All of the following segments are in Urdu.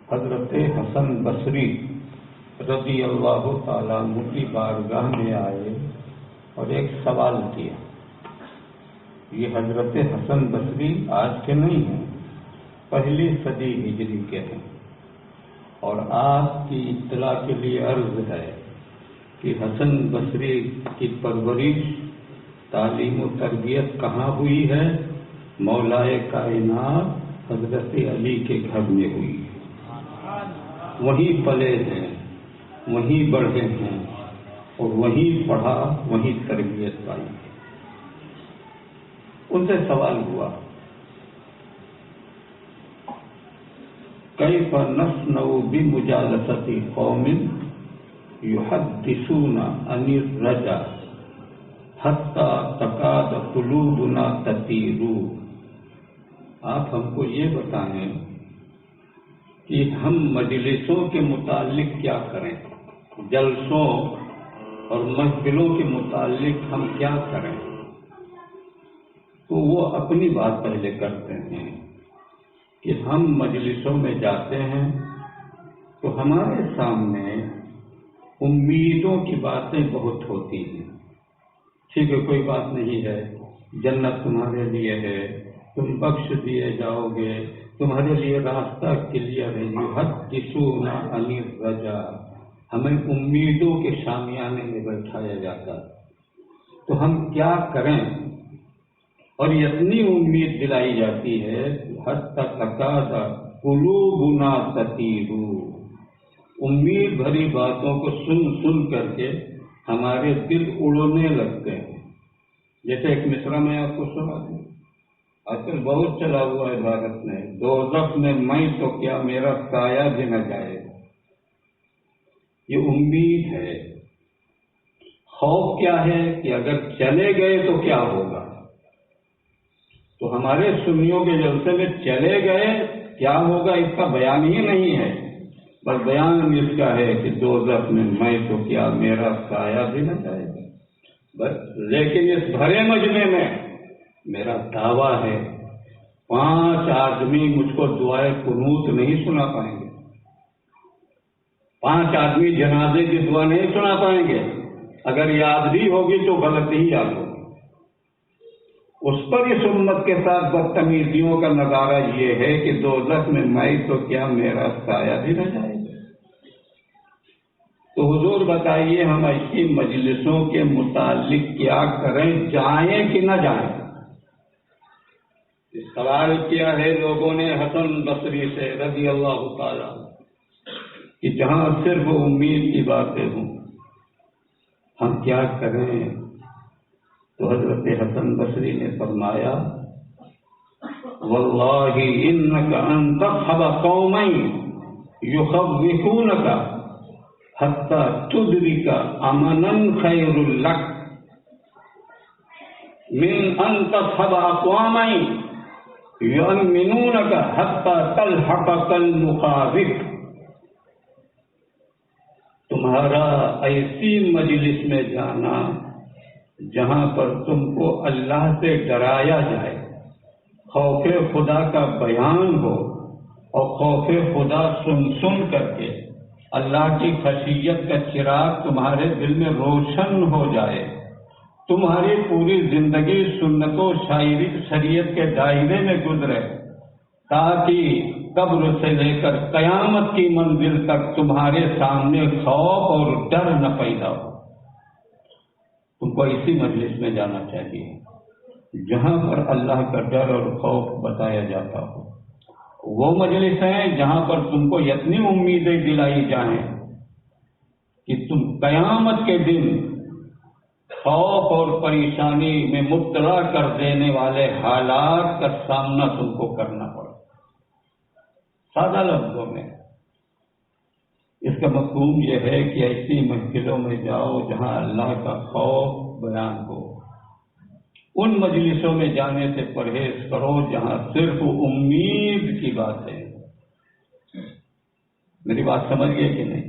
حضرت حسن بصری رضی اللہ تعالیٰ عنہ کی بارگاہ میں آئے اور ایک سوال کیا. یہ حضرت حسن بصری آج کے نہیں ہیں، پہلی صدی ہجری کے ہیں، اور آپ کی اطلاع کے لیے عرض ہے کہ حسن بصری کی پرورش، تعلیم و تربیت کہاں ہوئی ہے؟ مولائے کائنات حضرت علی کے گھر میں ہوئی ہے. وہیں پلے ہیں، وہیں بڑھے ہیں اور وہیں پڑھا، وہیں تربیت پائی ہے. ان سے سوال ہوا کیف نصنع بمجالسۃ قوم یحدثون عن الرجا حتی تکاد قلوبنا تطیر. آپ ہم کو یہ بتائیں کہ ہم مجلسوں کے متعلق کیا کریں، جلسوں اور محفلوں کے متعلق ہم کیا کریں. تو وہ اپنی بات پہلے کرتے ہیں کہ ہم مجلسوں میں جاتے ہیں تو ہمارے سامنے امیدوں کی باتیں بہت ہوتی ہیں. ٹھیک ہے، کوئی بات نہیں ہے، جنت تمہارے لیے ہے، تم بخش دیے جاؤ گے، تمہارے لیے راستہ کلیئر ہے. یحدثون عن الرجا، ہمیں امیدوں کے شامیانے میں بیٹھایا جاتا ہے. تو ہم کیا کریں؟ اور اتنی امید دلائی جاتی ہے حتی تکاد قلوبنا تطیر. امید بھری باتوں کو سن سن کر کے ہمارے دل اڑنے لگتے ہیں. جیسے ایک مصرع میں آپ کو سنا دوں، آج کل بہت چلا ہوا ہے بھارت میں، دوزخ میں میں تو کیا میرا سایہ بھی نہ جائے. یہ امید ہے. خوف کیا ہے کہ اگر چلے گئے تو کیا ہوگا. تو ہمارے سنیوں کے جلسے میں چلے گئے کیا ہوگا اس کا بیان ہی نہیں ہے، بس بیان اس کا ہے کہ دوزخ میں میں تو کیا میرا سایہ بھی نہ جائے گا. بس لیکن اس بھرے مجمع میں میرا دعویٰ ہے 5 آدمی مجھ کو دعائے قنوت نہیں سنا پائیں گے، 5 آدمی جنازے کی دعا نہیں سنا پائیں گے. اگر یاد بھی ہوگی تو غلط ہی یاد ہوگی. اس پر اس امت کے ساتھ بدتمیزیوں کا نظارہ یہ ہے کہ دوزخ میں میں تو کیا میرا سایہ بھی نہ جائے گا. تو حضور بتائیے ہم ایسی مجلسوں کے متعلق کیا کریں، جائیں کہ نہ جائیں؟ سوال کیا ہے لوگوں نے حسن بصری سے رضی اللہ تعالیٰ کہ جہاں صرف امید کی باتیں ہوں ہم کیا کریں؟ تو حضرت حسن بصری نے فرمایا واللہ انک ان تصحب قوما یخوفونک حتی تدرک امنا خیر لک من ان تصحب اقواما یؤمنونک حتی تلحقک المخاوف. تمہارا ایسی مجلس میں جانا جہاں پر تم کو اللہ سے ڈرایا جائے، خوف خدا کا بیان ہو، اور خوف خدا سن سن کر کے اللہ کی خشیت کا چراغ تمہارے دل میں روشن ہو جائے، تمہاری پوری زندگی سنت و شریعت کے دائرے میں گزرے، تاکہ قبر سے لے کر قیامت کی منزل تک تمہارے سامنے خوف اور ڈر نہ پیدا ہو. تم کو اسی مجلس میں جانا چاہیے جہاں پر اللہ کا ڈر اور خوف بتایا جاتا ہو. وہ مجلس ہیں جہاں پر تم کو اتنی امیدیں دلائی جائیں کہ تم قیامت کے دن خوف اور پریشانی میں مبتلا کر دینے والے حالات کا سامنا تم کو کرنا پڑے. سادہ لفظوں میں اس کا مفہوم یہ ہے کہ ایسی محفلوں میں جاؤ جہاں اللہ کا خوف بیان ہو. ان مجلسوں میں جانے سے پرہیز کرو جہاں صرف امید کی بات ہے. میری بات سمجھ گئے کہ نہیں؟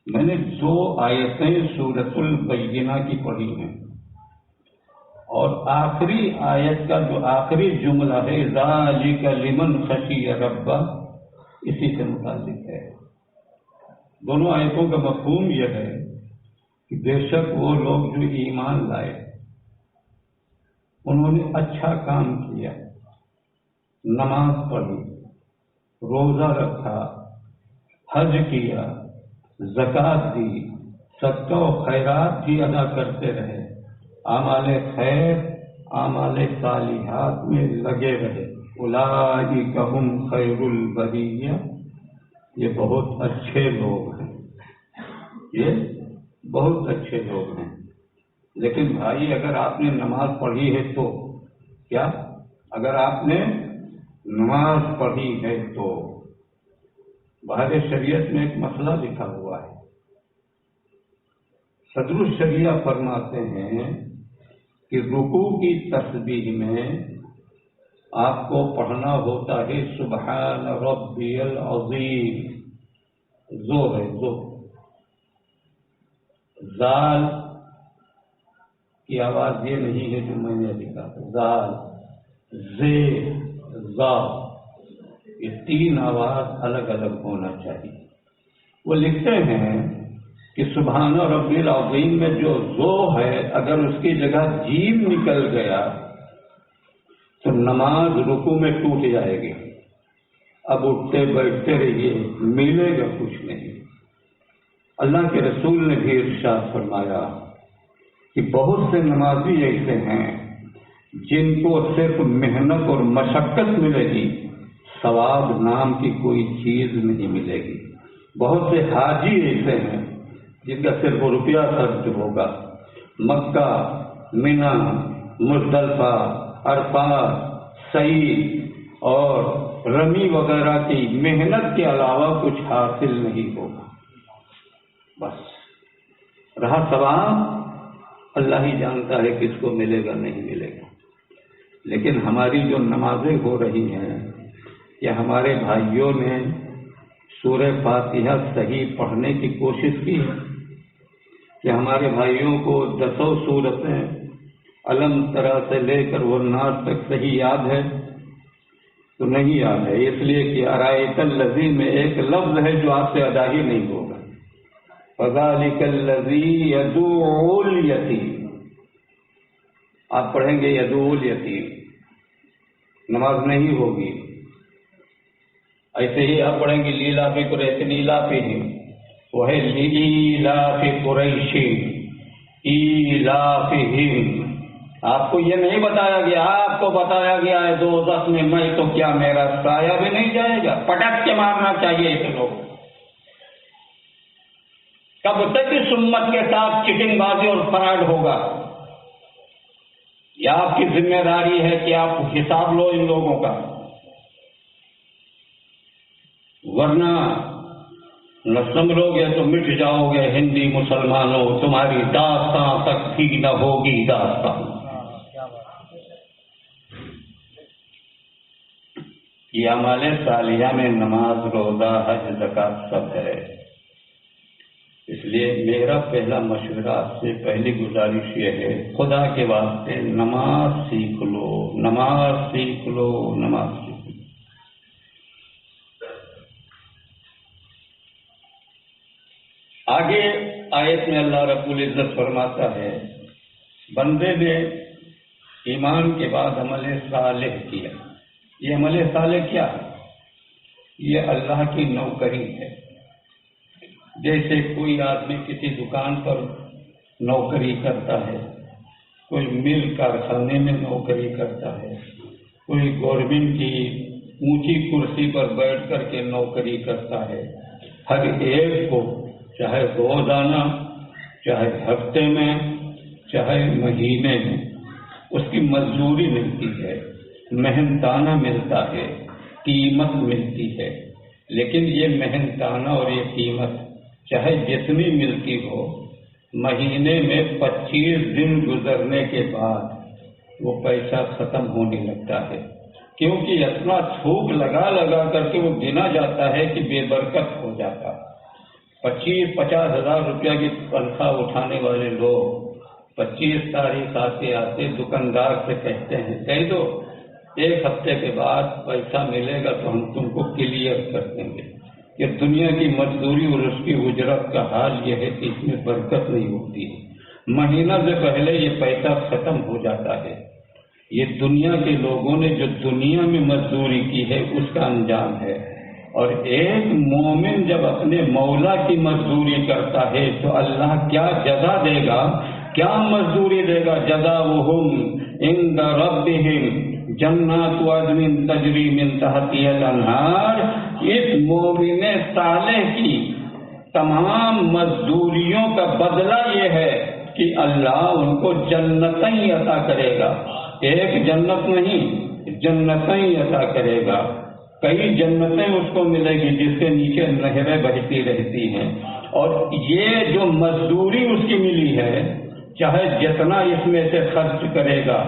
میں نے 2 آیتیں سورۃ البینہ کی پڑھی ہیں اور آخری آیت کا جو آخری جملہ ہے ذالک لمن خشی رب، اسی سے متعلق ہے۔ دونوں آیتوں کا مفہوم یہ ہے کہ بے شک وہ لوگ جو ایمان لائے، انہوں نے اچھا کام کیا، نماز پڑھی، روزہ رکھا، حج کیا، زکوٰۃ دی، صدقہ و خیرات بھی ادا کرتے رہے، اعمال خیر اعمال صالحات میں لگے رہے، اولئک ھم خیر البریہ، یہ بہت اچھے لوگ ہیں، یہ بہت اچھے لوگ ہیں۔ لیکن بھائی اگر آپ نے نماز پڑھی ہے تو کیا؟ اگر آپ نے نماز پڑھی ہے تو باہر شریعت میں ایک مسئلہ لکھا ہوا ہے۔ صدر الشریعہ فرماتے ہیں کہ رکوع کی تسبیح میں آپ کو پڑھنا ہوتا ہے سبحان ربی العظیم، زو ہے زو، زال کی آواز یہ نہیں ہے جو میں نے لکھا، زال، زے، زا، یہ تین آواز الگ الگ ہونا چاہیے۔ وہ لکھتے ہیں کہ سبحان ربی العظیم میں جو زو ہے اگر اس کی جگہ جیم نکل گیا تو نماز رکوع میں ٹوٹ جائے گی، اب اٹھتے بیٹھتے رہیے، ملے گا کچھ نہیں۔ اللہ کے رسول نے بھی ارشاد فرمایا کہ بہت سے نمازی ایسے ہیں جن کو صرف محنت اور مشقت ملے گی، ثواب نام کی کوئی چیز نہیں ملے گی۔ بہت سے حاجی ایسے ہیں جن کا صرف روپیہ خرچ ہوگا، مکہ، منی، مزدلفہ، عرفات، سعی اور رمی وغیرہ کی محنت کے علاوہ کچھ حاصل نہیں ہوگا، بس رہا ثواب اللہ ہی جانتا ہے کس کو ملے گا نہیں ملے گا۔ لیکن ہماری جو نمازیں ہو رہی ہیں یا ہمارے بھائیوں نے سورہ فاتحہ صحیح پڑھنے کی کوشش کی ہے کہ ہمارے بھائیوں کو 10 سورتیں علم ترا سے لے کر والناس تک صحیح یاد ہے تو نہیں یاد ہے، اس لیے کہ ارائیت الذی میں ایک لفظ ہے جو آپ سے ادا ہی نہیں ہوگا، فذلک الذی یدعو الیتیم، آپ پڑھیں گے یدعو الیتیم، نماز نہیں ہوگی۔ ایسے ہی آپ پڑھیں گے لیلا فی قریش نیلا فیہم، وہ ہے لیلاف قریش ایلافہم۔ آپ کو یہ نہیں بتایا گیا، آپ کو بتایا گیا ہے 2:10 میں تو کیا میرا سایہ بھی نہیں جائے گا؟ پٹک کے مارنا چاہیے ایسے لوگ۔ کب تک اس امت کے ساتھ چٹنگ بازی اور فراڈ ہوگا؟ یہ آپ کی ذمہ داری ہے کہ آپ حساب لو ان لوگوں کا، ورنہ نہ سمجھو گے تو مٹ جاؤ گے ہندی مسلمانوں، تمہاری داستان تک بھی نہ ہوگی داستان۔ یہ اعمال صالحہ میں نماز، روزہ، حج، زکوٰۃ سب ہے۔ اس لیے میرا پہلا مشورہ آپ سے پہلی گزارش یہ ہے، خدا کے واسطے نماز سیکھ لو، نماز سیکھ لو، نماز سیکھ لو۔ آگے آیت میں اللہ رب العزت فرماتا ہے بندے نے ایمان کے بعد عمل صالح کیا۔ یہ عمل صالح کیا ہے؟ یہ اللہ کی نوکری ہے۔ جیسے کوئی آدمی کسی دکان پر نوکری کرتا ہے، کوئی مل کارخانے میں نوکری کرتا ہے، کوئی گورنمنٹ کی اونچی کرسی پر بیٹھ کر کے نوکری کرتا ہے، ہر ایک کو چاہے روزانہ، چاہے ہفتے میں، چاہے مہینے میں اس کی مزدوری ملتی ہے، محنتانہ ملتا ہے، قیمت ملتی ہے۔ لیکن یہ محنتانہ اور یہ قیمت چاہے جتنی ملتی ہو، مہینے میں 25 دن گزرنے کے بعد وہ پیسہ ختم ہونے لگتا ہے، کیونکہ اتنا تھوک لگا لگا کر کے وہ گنا جاتا ہے کہ بے برکت ہو جاتا ہے۔ 25-50 ہزار روپیہ کی تنخواہ اٹھانے والے لوگ 25 تاریخ آتے آتے دکاندار سے کہتے ہیں کہہ دو 1 ہفتے کے بعد پیسہ ملے گا تو ہم تم کو کلیئر کر دیں گے. کہ دنیا کی مزدوری اور اس کی اجرت کا حال یہ ہے کہ اس میں برکت نہیں ہوتی ہے. مہینہ سے پہلے یہ پیسہ ختم ہو جاتا ہے. یہ دنیا کے لوگوں نے جو دنیا میں مزدوری کی ہے اس کا انجام ہے. اور ایک مومن جب اپنے مولا کی مزدوری کرتا ہے تو اللہ کیا جزا دے گا, کیا مزدوری دے گا. جزاؤہم عند ربہم جنات عدن تجری من تحتہا الانہار. اس مومن صالح کی تمام مزدوریوں کا بدلہ یہ ہے کہ اللہ ان کو جنتیں عطا کرے گا. ایک جنت نہیں, جنتیں عطا کرے گا. کئی جنتیں اس کو ملے گی جس کے نیچے نہریں بہتی رہتی ہیں. اور یہ جو مزدوری اس کی ملی ہے, چاہے جتنا اس میں سے خرچ کرے گا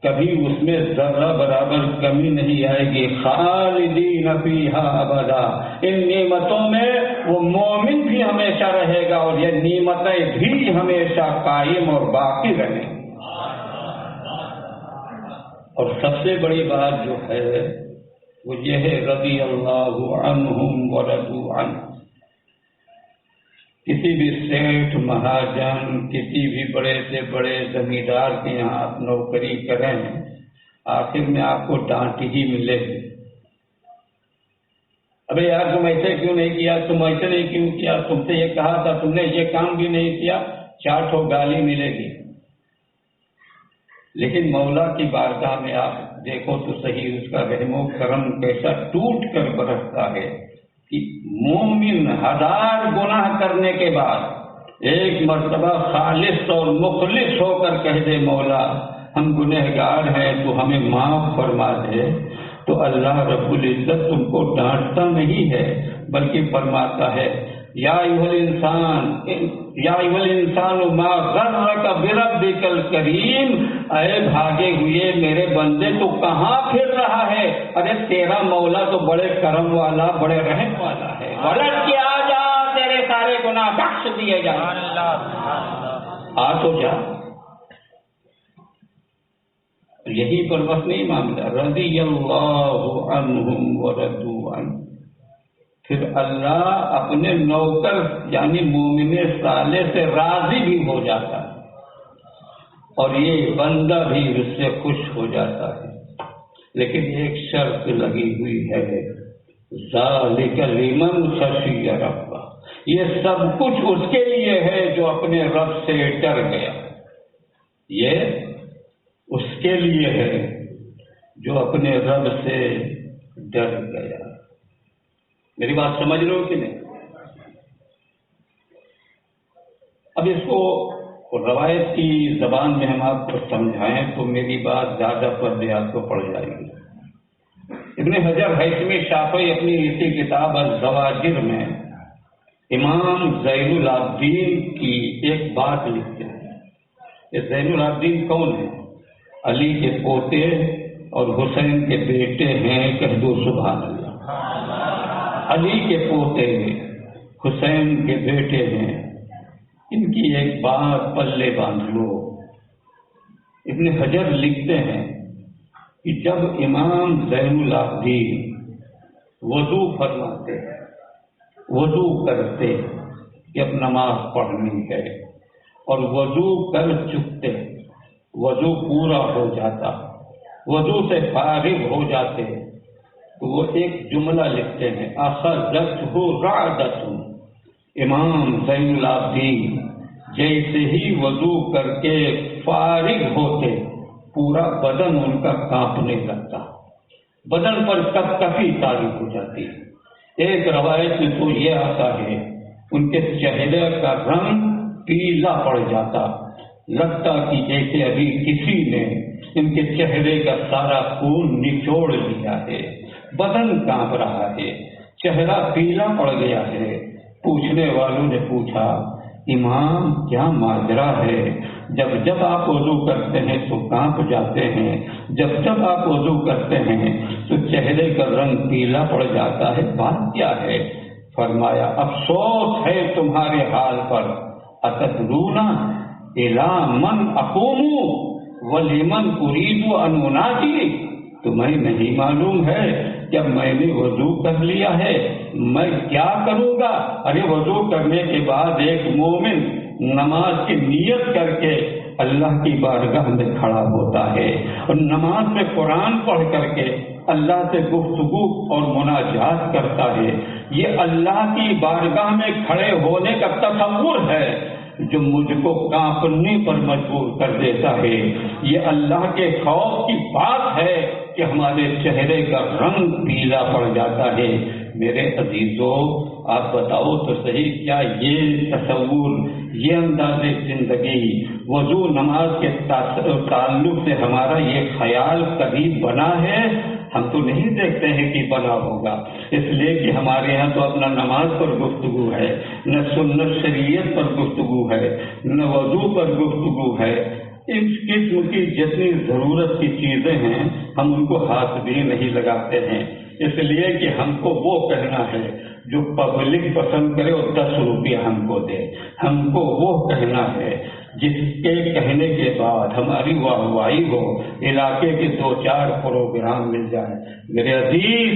کبھی اس میں ذرہ برابر کمی نہیں آئے گی. خالدین فیہا ابدا. ان نعمتوں میں وہ مومن بھی ہمیشہ رہے گا اور یہ نعمتیں بھی ہمیشہ قائم اور باقی رہیں. اور سب سے بڑی بات جو ہے وہ یہ ہے رضی اللہ عنہم ورضوا عنہ. کسی بھی سیٹھ مہاجن, کسی بھی بڑے سے بڑے زمیندار کے یہاں آپ نوکری کریں, آخر میں آپ کو ڈانٹ ہی ملے گی. ابے یار تم ایسے کیوں نہیں کیا, تم ایسے نہیں کیوں کیا, تم سے یہ کہا تھا, تم نے یہ کام بھی نہیں کیا, 4 ٹھو گالی ملے گی. لیکن مولا کی بارگاہ میں آپ دیکھو تو صحیح اس کا رحم و کرم کیسا ٹوٹ کر برستا ہے کہ مومن 1000 گناہ کرنے کے بعد ایک مرتبہ خالص اور مخلص ہو کر کہہ دے مولا ہم گنہگار ہیں تو ہمیں معاف فرما دے, تو اللہ رب العزت تم کو ڈانٹتا نہیں ہے بلکہ فرماتا ہے یا ایھا الانسان ما غرک بربک الکریم. اے بھاگے ہوئے میرے بندے تو کہاں پھر رہا ہے, ارے تیرا مولا تو بڑے کرم والا بڑے رحم والا ہے. پلٹ کے آ جا, تیرے سارے گناہ بخش دیے جائیں. آ تو جا. یہی پر بس نہیں معاملہ. رضی اللہ عنہم ورضوا عنہ. پھر اللہ اپنے نوکر یعنی مومن صالح سے راضی بھی ہو جاتا ہے اور یہ بندہ بھی اس سے خوش ہو جاتا ہے. لیکن ایک شرط لگی ہوئی ہے, ذالک لمن خشی ربہ. یہ سب کچھ اس کے لیے ہے جو اپنے رب سے ڈر گیا. یہ اس کے لیے ہے جو اپنے رب سے ڈر گیا. میری بات سمجھ رہے ہو کہ نہیں؟ اب اس کو روایت کی زبان میں ہم آپ کو سمجھائیں تو میری بات زیادہ پردے آپ کو پڑ جائے گی. ابن حجر ہیثمی شافعی اپنی اسی کتاب الزواجر میں امام زین العابدین کی ایک بات لکھتے ہیں. یہ زین العابدین کون ہے؟ علی کے پوتے اور حسین کے بیٹے ہیں. کہہ دو سبحان اللہ. علی کے پوتے ہیں, حسین کے بیٹے ہیں. ان کی ایک بات پلے باندھ لو. ابن حجر لکھتے ہیں کہ جب امام زین العابدین وضو فرماتے, وضو کرتے کہ اب نماز پڑھنی ہے, اور وضو کر چکتے, وضو پورا ہو جاتا, وضو سے فارغ ہو جاتے تو وہ ایک جملہ لکھتے ہیں اخذتہ رعدۃ. امام زین العابدین جیسے ہی وضو کر کے فارغ ہوتے پورا بدن ان کا کانپنے لگتا, بدن پر کپ کپی طاری ہو جاتی. ایک روایت میں تو یہ آتا ہے ان کے چہرے کا رنگ پیلا پڑ جاتا, لگتا کہ جیسے ابھی کسی نے ان کے چہرے کا سارا خون نچوڑ لیا ہے. بدن کانپ رہا ہے, چہرہ پیلا پڑ گیا ہے. پوچھنے والوں نے پوچھا امام کیا ماجرا ہے؟ جب آپ وضو کرتے ہیں تو کانپ جاتے ہیں, جب آپ وضو کرتے ہیں تو چہرے کا رنگ پیلا پڑ جاتا ہے, بات کیا ہے؟ فرمایا افسوس ہے تمہارے حال پر. اتدرونا, الا من اقومو ولیمن اريد ان اناجی، تمہیں نہیں معلوم ہے جب میں نے وضو کر لیا ہے میں کیا کروں گا؟ ارے وضو کرنے کے بعد ایک مومن نماز کی نیت کر کے اللہ کی بارگاہ میں کھڑا ہوتا ہے اور نماز میں قرآن پڑھ کر کے اللہ سے گفتگو اور مناجات کرتا ہے۔ یہ اللہ کی بارگاہ میں کھڑے ہونے کا تصور ہے جو مجھ کو کانپنے پر مجبور کر دیتا ہے۔ یہ اللہ کے خوف کی بات ہے کہ ہمارے چہرے کا رنگ پیلا پڑ جاتا ہے۔ میرے عزیزوں، آپ بتاؤ تو صحیح، کیا یہ تصور، یہ انداز زندگی، وضو نماز کے تعلق سے ہمارا یہ خیال کبھی بنا ہے؟ ہم تو نہیں دیکھتے ہیں کہ بنا ہوگا، اس لیے کہ ہمارے یہاں تو اپنا نماز پر گفتگو ہے، نہ سنت شریعت پر گفتگو ہے، نہ وضو پر گفتگو ہے۔ اس قسم کی جتنی ضرورت کی چیزیں ہیں ہم ان کو ہاتھ بھی نہیں لگاتے ہیں، اس لیے کہ ہم کو وہ کہنا ہے جو پبلک پسند کرے اور 10 روپیہ ہم کو دے، ہم کو وہ کہنا ہے جس کے کہنے کے بعد ہماری واہواہی ہو، علاقے کے 2-4 پروگرام مل جائے۔ میرے عزیز،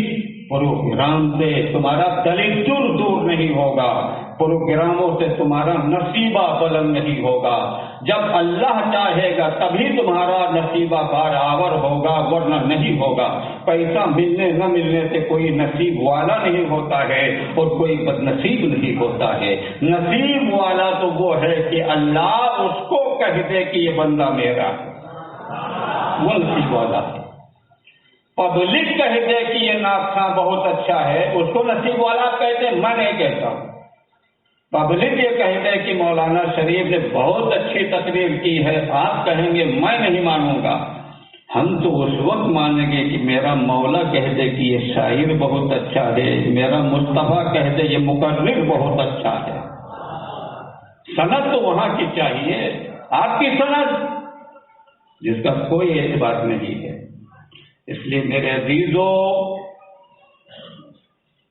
پروگرام سے تمہارا دلدر دور نہیں ہوگا، پروگراموں سے تمہارا نصیبہ بلند نہیں ہوگا۔ جب اللہ چاہے گا تبھی تمہارا نصیبہ برابر ہوگا، ورنہ نہیں ہوگا۔ پیسہ ملنے نہ ملنے سے کوئی نصیب والا نہیں ہوتا ہے اور کوئی بد نصیب نہیں ہوتا ہے۔ نصیب والا تو وہ ہے کہ اللہ اس کو کہہ دے کہ یہ بندہ میرا، وہ نصیب والا ہے۔ پبلک کہہ دے کہ یہ ناخواں بہت اچھا ہے، اس کو نصیب والا کہتے، میں نہیں کہتا ہوں۔ پبلک یہ کہتے کہ مولانا شریف نے بہت اچھی تقریر کی ہے، آپ کہیں گے میں نہیں مانوں گا۔ ہم تو اس وقت مانیں گے کہ میرا مولا کہہ دے کہ یہ شاعر بہت اچھا ہے، میرا مصطفیٰ کہہ دے یہ مقرر بہت اچھا ہے۔ سند تو وہاں کی چاہیے، آپ کی سند جس کا کوئی اعتبار نہیں ہے۔ اس لیے میرے عزیزوں،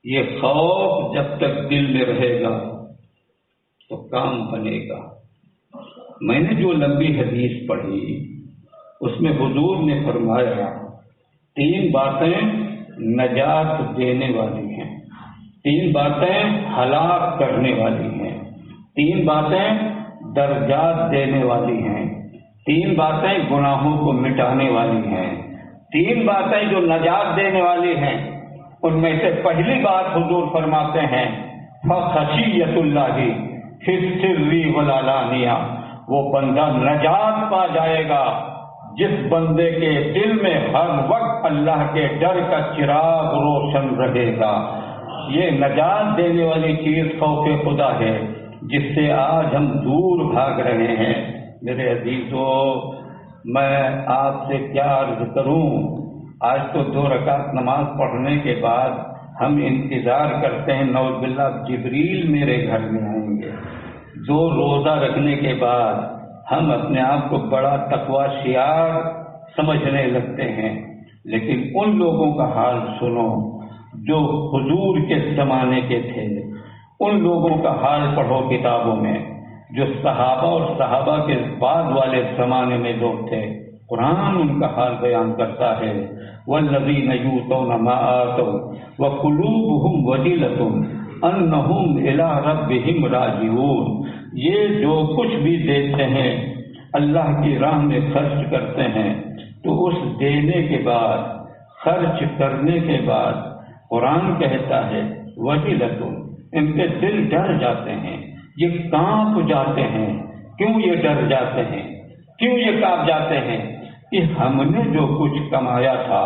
یہ خوف جب تک دل میں رہے گا تو کام بنے گا۔ میں نے جو لمبی حدیث پڑھی اس میں حضور نے فرمایا 3 باتیں نجات دینے والی ہیں، 3 باتیں ہلاک کرنے والی ہیں، 3 باتیں درجات دینے والی ہیں، 3 باتیں گناہوں کو مٹانے والی ہیں، 3 باتیں جو نجات دینے والی ہیں۔ ان میں سے پہلی بات حضور فرماتے ہیں فخشیت اللہ فی السر والعلانیہ، وہ بندہ نجات پا جائے گا جس بندے کے دل میں ہر وقت اللہ کے ڈر کا چراغ روشن رہے گا۔ یہ نجات دینے والی چیز خوف خدا ہے جس سے آج ہم دور بھاگ رہے ہیں۔ میرے عزیزوں، میں آپ سے کیا عرض کروں، آج تو 2 رکعت نماز پڑھنے کے بعد ہم انتظار کرتے ہیں نعوذ باللہ جبریل میرے گھر میں آئیں گے۔ 2 روزہ رکھنے کے بعد ہم اپنے آپ کو بڑا تقوی شیار سمجھنے لگتے ہیں، لیکن ان لوگوں کا حال سنو جو حضور کے زمانے کے تھے، ان لوگوں کا حال پڑھو کتابوں میں جو صحابہ اور صحابہ کے بعد والے زمانے میں لوگ تھے۔ قرآن ان کا حال بیان کرتا ہے والذین یؤتون ما آتوا وقلوبهم وجلة انہم الی ربہم راجعون، یہ جو کچھ بھی دیتے ہیں اللہ کی راہ میں خرچ کرتے ہیں تو اس دینے کے بعد، خرچ کرنے کے بعد قرآن کہتا ہے وجلة، ان کے دل ڈر جاتے ہیں، یہ کانپ جاتے ہیں۔ کیوں یہ ڈر جاتے ہیں، کیوں یہ کانپ جاتے ہیں؟ کہ ہم نے جو کچھ کمایا تھا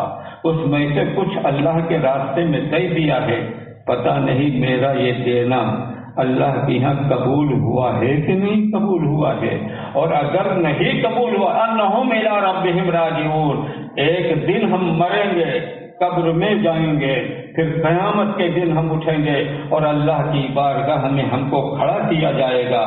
اس میں سے کچھ اللہ کے راستے میں دے دیا ہے، پتہ نہیں میرا یہ دینا اللہ کے یہاں قبول ہوا ہے کہ نہیں قبول ہوا ہے، اور اگر نہیں قبول ہوا انہم الی ربہم راجعون، ایک دن ہم مریں گے، قبر میں جائیں گے، پھر قیامت کے دن ہم اٹھیں گے اور اللہ کی بارگاہ میں ہم کو کھڑا کیا جائے گا،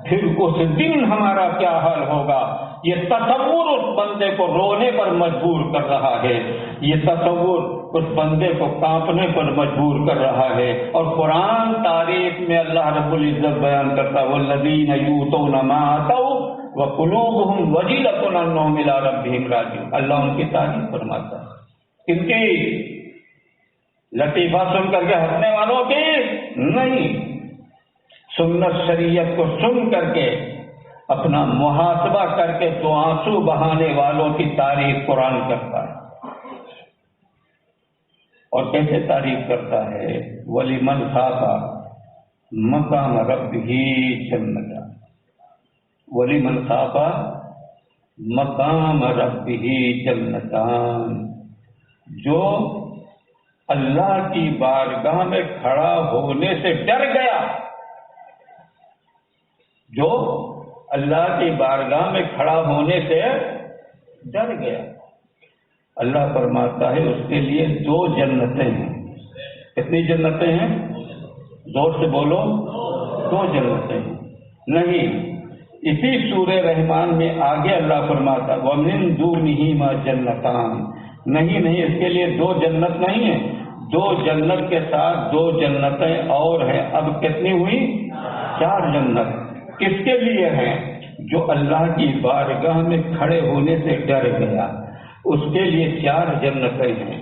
پھر اس دن ہمارا کیا حال ہوگا۔ یہ تصور اس بندے کو رونے پر مجبور کر رہا ہے، یہ تصور اس بندے کو کانپنے پر مجبور کر رہا ہے۔ اور قرآن تاریخ میں اللہ رب العزت بیان کرتا ہے والذین یؤتون ما آتوا وَقُلُوبُهُمْ وَجِلَةٌ أَنَّهُمْ إِلَىٰ رَبِّهِمْ راجعون۔ اللہ ان کی تعریف فرماتا ہے، ان کی لطیفہ سن کر کے ہنسنے والوں کی نہیں، سنت شریعت کو سن کر کے اپنا محاسبہ کر کے تو آنسو بہانے والوں کی تعریف قرآن کرتا ہے۔ اور کیسے تعریف کرتا ہے؟ وَلِمَنْ خَافَ مَقَامَ رَبِّهِ جَنَّتَانِ، وَلِمَنْ خَافَ مَقَامَ رَبِّهِ جَنَّتَانِ، جو اللہ کی بارگاہ میں کھڑا ہونے سے ڈر گیا، جو اللہ کی بارگاہ میں کھڑا ہونے سے ڈر گیا، اللہ فرماتا ہے اس کے لیے 2 جنتیں ہیں۔ کتنی جنتیں ہیں؟ زور سے بولو، 2 جنتیں ہیں۔ نہیں، اسی سورہ رحمان میں آگے اللہ فرماتا وَمِن دُونِهِمَا جَنَّتَانِ، نہیں اس کے لیے 2 جنت نہیں ہیں، 2 جنت کے ساتھ 2 جنتیں اور ہیں، اب کتنی ہوئی؟ 4 جنت۔ کس کے لیے ہیں؟ جو اللہ کی بارگاہ میں کھڑے ہونے سے ڈر گیا، اس کے لیے 4 جنتیں ہیں۔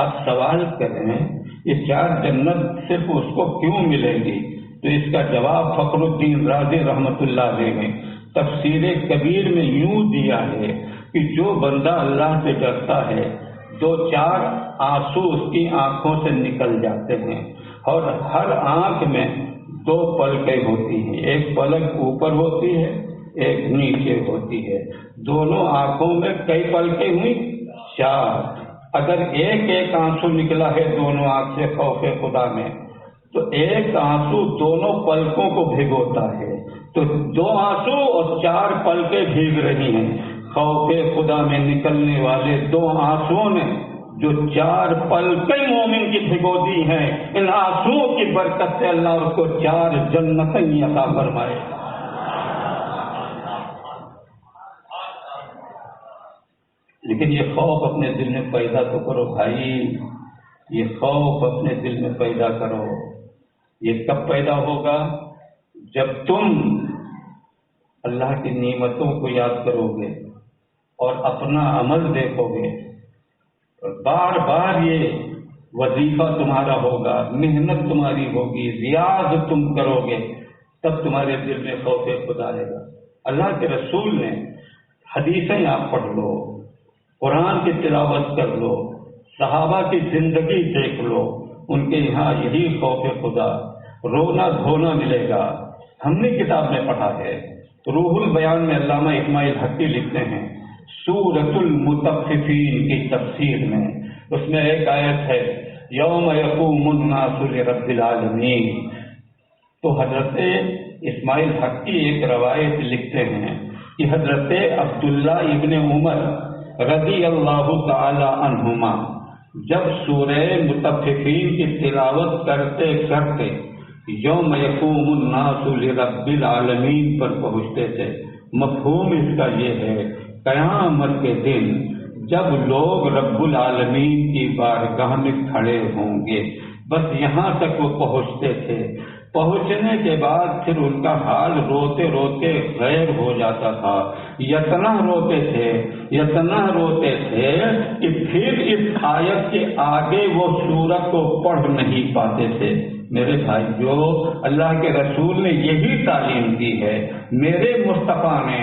آپ سوال کریں یہ 4 جنت صرف اس کو کیوں ملیں گی؟ تو اس کا جواب فخر الدین رازی رحمۃ اللہ علیہ نے تفسیر کبیر میں یوں دیا ہے کہ جو بندہ اللہ سے ڈرتا ہے 2-4 آنسو اس کی آنکھوں سے نکل جاتے ہیں، اور ہر آنکھ میں 2 پلکیں ہوتی ہیں، ایک پلک اوپر ہوتی ہے ایک نیچے ہوتی ہے، دونوں آنکھوں میں کئی پلکیں ہوئی؟ 4۔ اگر ایک آنسو نکلا ہے دونوں آنکھ سے خوف خدا میں، تو ایک آنسو دونوں پلکوں کو بھگوتا ہے، تو 2 آنسو اور 4 پلکیں بھیگ رہی ہیں۔ خوف خدا میں نکلنے والے 2 آنسوؤں نے جو 4 پلکیں مومن کی بھگو دی ہیں، ان آنسوؤں کی برکت سے اللہ اس کو 4 جنتیں عطا فرمائے۔ لیکن یہ خوف اپنے دل میں پیدا تو کرو بھائی، یہ خوف اپنے دل میں پیدا کرو۔ یہ کب پیدا ہوگا؟ جب تم اللہ کی نعمتوں کو یاد کرو گے اور اپنا عمل دیکھو گے، بار بار یہ وظیفہ تمہارا ہوگا، محنت تمہاری ہوگی، ریاض تم کرو گے، تب تمہارے دل میں خوف خدا آئے گا۔ اللہ کے رسول نے حدیثیں آپ پڑھ لو، قرآن کی تلاوت کر لو، صحابہ کی زندگی دیکھ لو، ان کے یہاں یہی خوف خدا، رونا دھونا ملے گا۔ ہم نے کتاب میں پڑھا ہے، روح البیان میں علامہ اسماعیل حقی لکھتے ہیں سورۃ المطففین کی تفسیر میں، اس میں ایک آیت ہے یوم یقوم الناس لرب العالمین، تو حضرت اسماعیل حقی ایک روایت لکھتے ہیں کہ حضرت عبداللہ ابن عمر رضی اللہ تعالی عنہما جب سورہ مطففین کی تلاوت کرتے کرتے یوم یقوم الناس لرب العالمین پر پہنچتے تھے، مفہوم اس کا یہ ہے قیامت کے دن جب لوگ رب العالمین کی بارگاہ میں کھڑے ہوں گے، بس یہاں تک وہ پہنچتے تھے، پہنچنے کے بعد پھر ان کا حال روتے روتے غیر ہو جاتا تھا، اتنا روتے تھے کہ پھر اس آیت کے آگے وہ سورت کو پڑھ نہیں پاتے تھے۔ میرے بھائیو، اللہ کے رسول نے یہی تعلیم دی ہے۔ میرے مصطفیٰ نے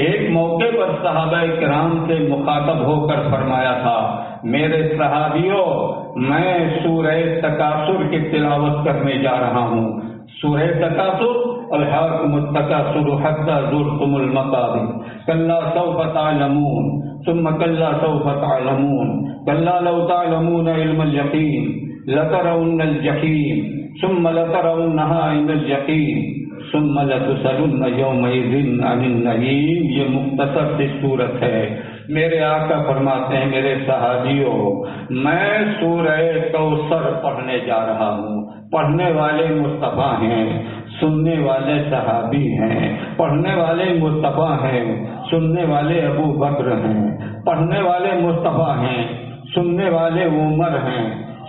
ایک موقع پر صحابہ کرام سے مخاطب ہو کر فرمایا تھا، میرے صحابیوں، میں سورہ تکاثر کی تلاوت کرنے جا رہا ہوں۔ سورہ تکاثر، الہاکم التکاثر حتی زرتم المقابر، کلا سوف تعلمون ثم کلا سوف تعلمون کلا لو تعلمون علم الیقین لترون الجحیم ثم لترونها عین الیقین ثم لتسألن یومئذ عن النعیم۔ یہ مختصر سی صورت ہے۔ میرے آقا فرماتے ہیں، میرے صحابیوں، میں سورہ کوثر پڑھنے جا رہا ہوں۔ پڑھنے والے مصطفیٰ ہیں، سننے والے صحابی ہیں۔ پڑھنے والے مصطفیٰ ہیں، سننے والے ابو بکر ہیں۔ پڑھنے والے مصطفیٰ ہیں، سننے والے عمر ہیں،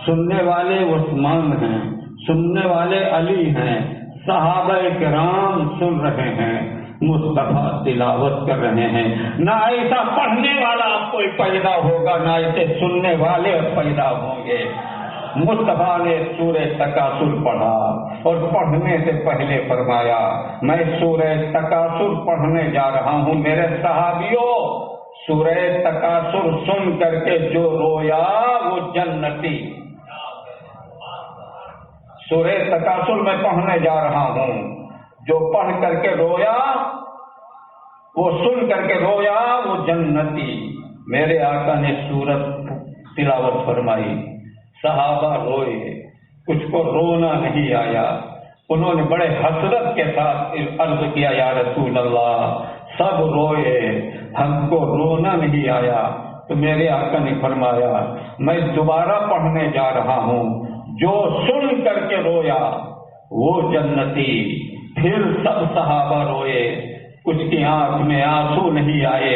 سننے والے عثمان ہیں، سننے والے علی ہیں۔ صحابہ کرام سن رہے ہیں، مصطفیٰ تلاوت کر رہے ہیں. نہ ایسا پڑھنے والا اب کوئی پیدا ہوگا، نہ ایسے سننے والے اب پیدا ہوں گے. مصطفیٰ نے سورہ تکاثر پڑھا اور پڑھنے سے پہلے فرمایا میں سورہ تکاثر پڑھنے جا رہا ہوں. میرے صحابیوں، سورہ تکاثر سن کر کے جو رویا وہ جنتی. سورہ تکاثر میں پڑھنے جا رہا ہوں، جو پڑھ کر کے رویا، وہ سن کر کے رویا وہ جنتی. میرے آقا نے سورت تلاوت فرمائی، صحابہ روئے، کچھ کو رونا نہیں آیا. انہوں نے بڑے حسرت کے ساتھ عرض کیا یا رسول اللہ، سب روئے، ہم کو رونا نہیں آیا. تو میرے آقا نے فرمایا میں دوبارہ پڑھنے جا رہا ہوں، جو سن کر کے رویا وہ جنتی. پھر سب صحابہ روئے، کچھ کی آنکھ میں آنسو نہیں آئے.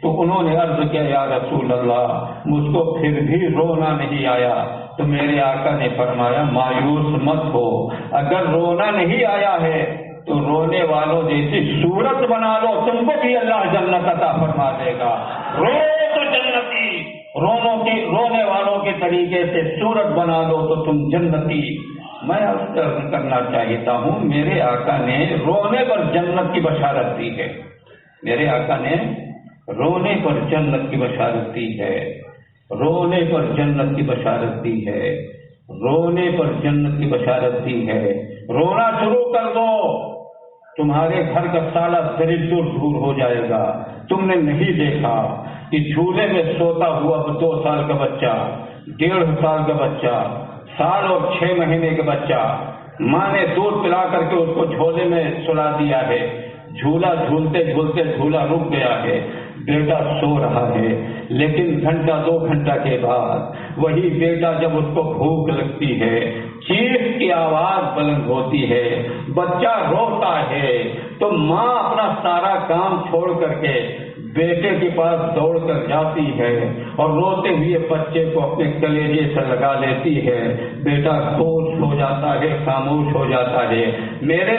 تو انہوں نے عرض کیا یا رسول اللہ، مجھ کو پھر بھی رونا نہیں آیا. تو میرے آقا نے فرمایا مایوس مت ہو، اگر رونا نہیں آیا ہے تو رونے والوں جیسی صورت بنا لو، تم کو بھی اللہ جنت عطا فرما دے گا. رو تو جنتی، رونے والوں کے طریقے سے صورت بنا لو تو تم جنتی. میں عرض کرنا چاہتا ہوں، میرے آقا نے رونے پر جنت کی بشارت دی ہے. میرے آقا نے رونے پر جنت کی بشارت دی ہے. رونے پر جنت کی بشارت دی ہے. رونے پر جنت کی بشارت دی ہے. رونا شروع کر دو، تمہارے گھر کا سالہ دریدر دور ہو جائے گا. تم نے نہیں دیکھا کہ جھولے میں سوتا ہوا 2 سال کا بچہ، 1.5 سال کا بچہ، سال اور 6 مہینے کا بچہ، ماں نے دودھ پلا کر کے اس کو جھولے میں سلا دیا ہے. جھولا جھولتے جھولتے جھولا رک گیا ہے، بیٹا سو رہا ہے. لیکن گھنٹہ 2 گھنٹہ کے بعد وہی بیٹا جب اس کو بھوک لگتی ہے، چیخ کی آواز بلند ہوتی ہے، بچہ روتا ہے، تو ماں اپنا سارا کام چھوڑ کر کے بیٹے کے پاس دوڑ کر جاتی ہے اور روتے ہوئے بچے کو اپنے کلیجے سے لگا لیتی ہے. بیٹا خاموش ہو جاتا ہے، خاموش ہو جاتا ہے. میرے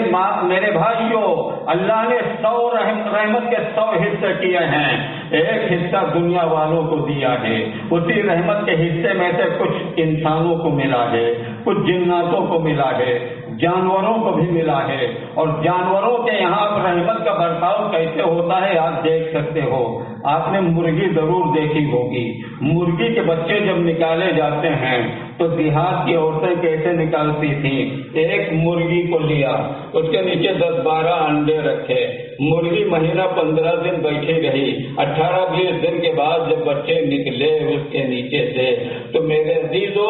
بھائیوں، اللہ نے 100 رحمت کے 100 حصے کیے ہیں. ایک حصہ دنیا والوں کو دیا ہے، اسی رحمت کے حصے میں سے کچھ انسانوں کو ملا ہے، کچھ جناتوں کو ملا ہے، جانوروں کو بھی ملا ہے. اور جانوروں کے یہاں رحمت کا برتاؤ کیسے ہوتا ہے آپ دیکھ سکتے ہو. آپ نے مرغی ضرور دیکھی ہوگی. مرغی کے بچے جب نکالے جاتے ہیں تو دیہات کی عورتیں کیسے نکالتی تھیں؟ ایک مرغی کو لیا، اس کے نیچے 10-12 انڈے رکھے، مرغی مہینہ 15 دن بیٹھی رہی. 18-20 دن کے بعد جب بچے نکلے اس کے نیچے سے، تو میرے عزیزو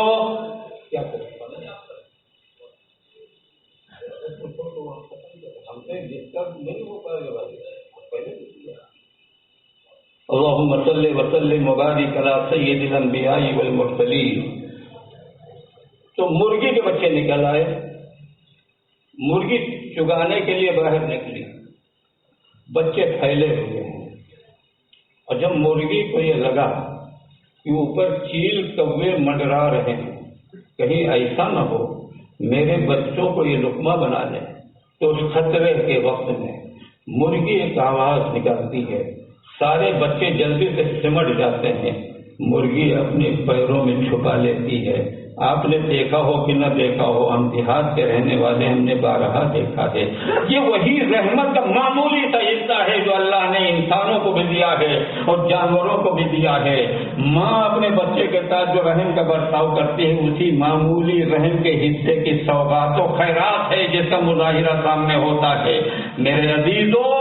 کیا اللہم صلی وسلم وبارک علی سید الانبیاء والمرسلین. تو مرغی کے بچے نکل آئے. مرغی چگانے کے لیے باہر نکلی، بچے پھیلے ہوئے ہیں. اور جب مرغی کو یہ لگا کہ اوپر چیل کوے منڈرا رہے ہیں، کہیں ایسا نہ ہو میرے بچوں کو یہ لقمہ بنا لے، تو اس خطرے کے وقت میں مرغی ایک آواز نکالتی ہے. سارے بچے جلدی سے سمٹ جاتے ہیں، مرغی اپنے پیروں میں چھپا لیتی ہے. آپ نے دیکھا ہو کہ نہ دیکھا ہو، ہم دیہات کے رہنے والے ہم نے بارہا دیکھا ہے. یہ وہی رحمت کا معمولی سا حصہ ہے جو اللہ نے انسانوں کو بھی دیا ہے اور جانوروں کو بھی دیا ہے. ماں اپنے بچے کے ساتھ جو رحم کا برتاؤ کرتی ہے، اسی معمولی رحم کے حصے کی سوغات و خیرات ہے جس کا مظاہرہ سامنے ہوتا ہے. میرے عزیزوں،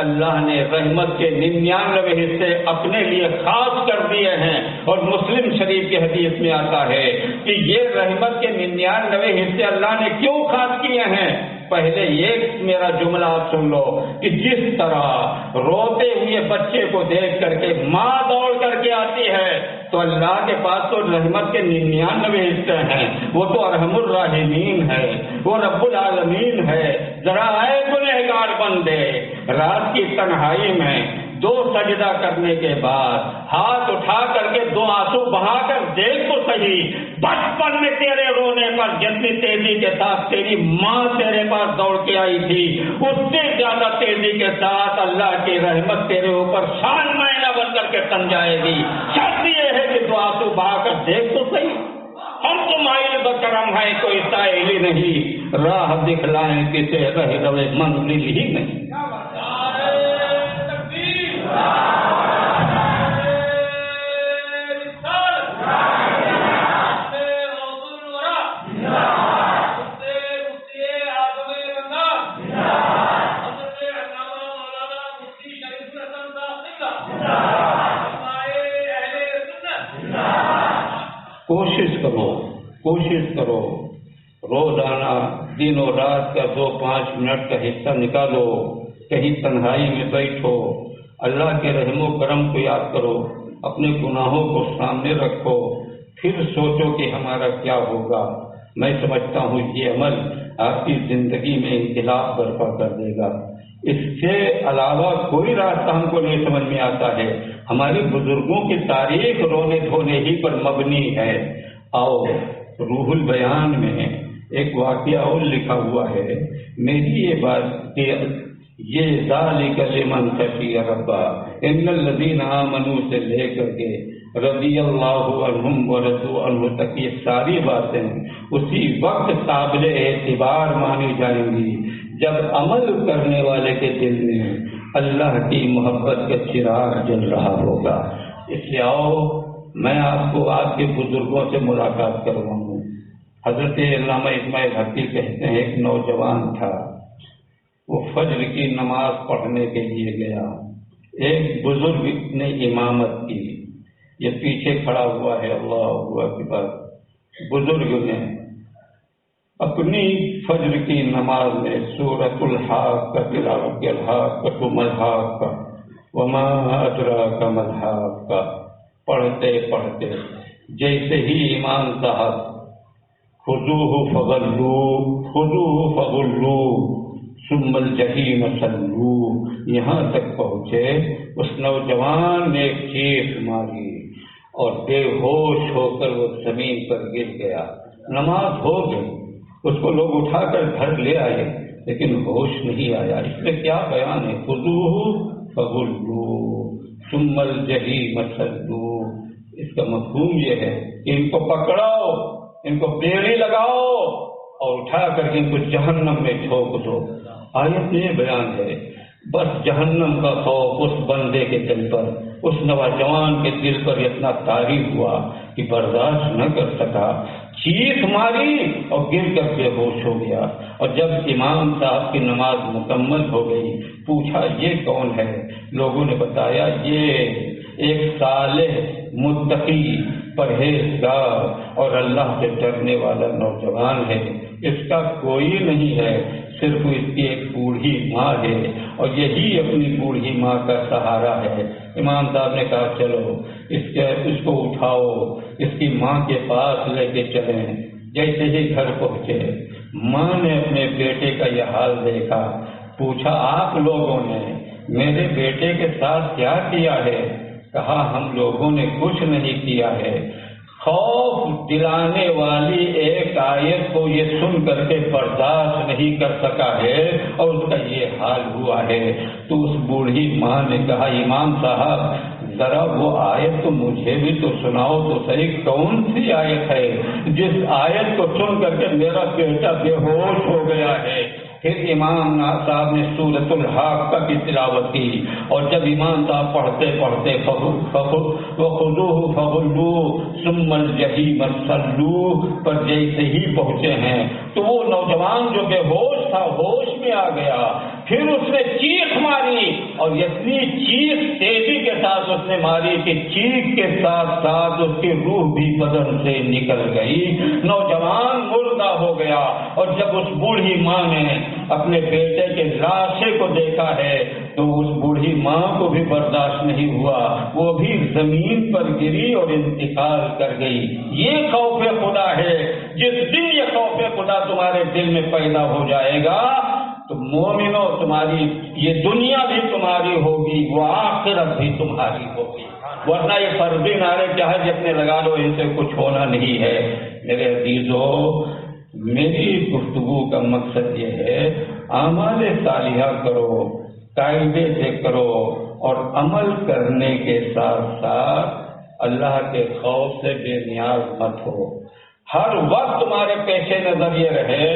اللہ نے رحمت کے 99 حصے اپنے لیے خاص کر دیے ہیں. اور مسلم شریف کی حدیث میں آتا ہے کہ یہ رحمت کے 99 حصے اللہ نے کیوں خاص کیے ہیں. پہلے یہ میرا جملہ آپ سن لو کہ جس طرح روتے ہوئے بچے کو دیکھ کر کے ماں دوڑ کر کے آتی ہے، تو اللہ کے پاس تو رحمت کے 99 حصے ہیں. وہ تو ارحم الراحمین ہے، وہ رب العالمین ہے. ذرا اے گنہگار بندے، رات کی تنہائی میں دو سجدہ کرنے کے بعد ہاتھ اٹھا کر کے دو آنسو بہا کر دیکھ تو صحیح، بچپن میں تیرے رونے پر جتنی تیزی کے ساتھ تیری ماں تیرے پاس دوڑ کے آئی تھی، اس سے زیادہ تیزی کے ساتھ اللہ کی رحمت تیرے اوپر شان مائنہ بن کر کے تن جائے گی۔ شرط یہ ہے کہ دو آنسو بہا کر دیکھ تو صحیح۔ ہم تو مائل بکرم ہیں، کوئی سائل ہی نہیں، راہ دکھلائیں کسے رہ روے منزل ہی نہیں۔ کوشش کرو روزانہ دن و رات کا 2-5 منٹ کا حصہ نکالو، کہیں تنہائی میں بیٹھو، اللہ کے رحم و کرم کو یاد کرو، اپنے گناہوں کو سامنے رکھو، پھر سوچو کہ ہمارا کیا ہوگا۔ میں سمجھتا ہوں یہ عمل آپ کی زندگی میں انقلاب برپا کر دے گا۔ اس سے علاوہ کوئی راستہ ہم کو نہیں سمجھ میں آتا ہے۔ ہمارے بزرگوں کی تاریخ رونے دھونے ہی پر مبنی ہے۔ آؤ روح البیان میں ایک واقعہ اور لکھا ہوا ہے، میری یہ بات کہ یہ ذالک لمن خشی ربا ان الذین آمنوا سے لے کر کے رضی اللہ عنہم ورضوا عنہ تک یہ ساری باتیں اسی وقت قابل اعتبار مانی جائیں گی جب عمل کرنے والے کے دل میں اللہ کی محبت کا چراغ جل رہا ہوگا۔ اس لیے آؤ میں آپ کو آپ کے بزرگوں سے ملاقات کرواؤں۔ حضرت علامہ اسماعیل حقی کہتے ہیں ایک نوجوان تھا، وہ فجر کی نماز پڑھنے کے لیے گیا، ایک بزرگ نے امامت کی، یہ پیچھے کھڑا ہوا ہے، اللہ اکبر۔ بزرگ نے اپنی فجر کی نماز میں سورۃ الحاق کا تلاوت کیا، الحاقۃ ما الحاقہ وما ادراک ما الحاقہ، پڑھتے پڑھتے جیسے ہی امام صاحب خذوہ فغلوہ ثم الجحیم صلوہ یہاں تک پہنچے، اس نوجوان نے ایک چیخ ماری اور بے ہوش ہو کر وہ زمین پر گر گیا۔ نماز ہو گئی، اس کو لوگ اٹھا کر گھر لے آئے لیکن ہوش نہیں آیا۔ اس میں کیا بیان ہے؟ خذوہ فغلوہ ثم الجحیم صلوہ، اس کا مفہوم یہ ہے کہ ان کو پکڑاؤ، ان کو بیڑی لگاؤ اور اٹھا کر ان کو جہنم میں جھونک دو۔ آیت میں یہ بیان ہے، بس جہنم کا خوف اس بندے کے دل پر، اس نوجوان کے دل پر اتنا طاری ہوا کہ برداشت نہ کر سکا، چیخ ماری اور گر کر بے ہوش ہو گیا۔ اور جب امام صاحب کی نماز مکمل ہو گئی، پوچھا یہ کون ہے؟ لوگوں نے بتایا یہ ایک صالح متقی پرہیزگار اور اللہ سے ڈرنے والا نوجوان ہے، اس کا کوئی نہیں ہے، صرف اس کی ایک بوڑھی ماں ہے اور یہی اپنی بوڑھی ماں کا سہارا ہے۔ امام صاحب نے کہا چلو اس کو اٹھاؤ، اس کی ماں کے پاس لے کے چلیں۔ جیسے ہی گھر پہنچے، ماں نے اپنے بیٹے کا یہ حال دیکھا، پوچھا آپ لوگوں نے میرے بیٹے کے ساتھ کیا کیا ہے؟ کہا ہم لوگوں نے کچھ نہیں کیا ہے، خوف دلانے والی ایک آیت کو یہ سن کر کے برداشت نہیں کر سکا ہے اور اس کا یہ حال ہوا ہے۔ تو اس بوڑھی ماں نے کہا امام صاحب ذرا وہ آیت تو مجھے بھی تو سناؤ تو صحیح، کون سی آیت ہے جس آیت کو سن کر کے میرا بیٹا بے ہوش ہو گیا ہے؟ پھر امام صاحب نے سورۃ الحاقہ کی تلاوت کی اور جب امام صاحب پڑھتے پڑھتے وَخُذُوهُ فَغُلُّوهُ ثُمَّ الْجَحِيمَ صَلُّوهُ پر جیسے ہی پہنچے ہیں تو وہ نوجوان جو بے ہوش تھا ہوش میں آ گیا، پھر اس نے چیخ ماری اور اتنی چیخ تیزی کے ساتھ اس نے ماری کہ چیخ کے ساتھ ساتھ اس کی روح بھی بدن سے نکل گئی، نوجوان مردہ ہو گیا۔ اور جب اس بوڑھی ماں نے اپنے بیٹے کے لاشے کو دیکھا ہے تو اس بوڑھی ماں کو بھی برداشت نہیں ہوا، وہ بھی زمین پر گری اور انتقال کر گئی۔ یہ خوف خدا ہے، جس دن یہ خوف خدا تمہارے دل میں پیدا ہو جائے گا تو مومنو تمہاری یہ دنیا بھی تمہاری ہوگی، وہ آخرت بھی تمہاری ہوگی، ورنہ یہ فرضی نعرے چاہے جتنے لگا لو ان سے کچھ ہونا نہیں ہے۔ میرے عزیزو، میری گفتگو کا مقصد یہ ہے اعمال صالحہ کرو، قاعدے سے کرو، اور عمل کرنے کے ساتھ ساتھ اللہ کے خوف سے بے نیاز مت ہو۔ ہر وقت تمہارے پیش نظر یہ رہے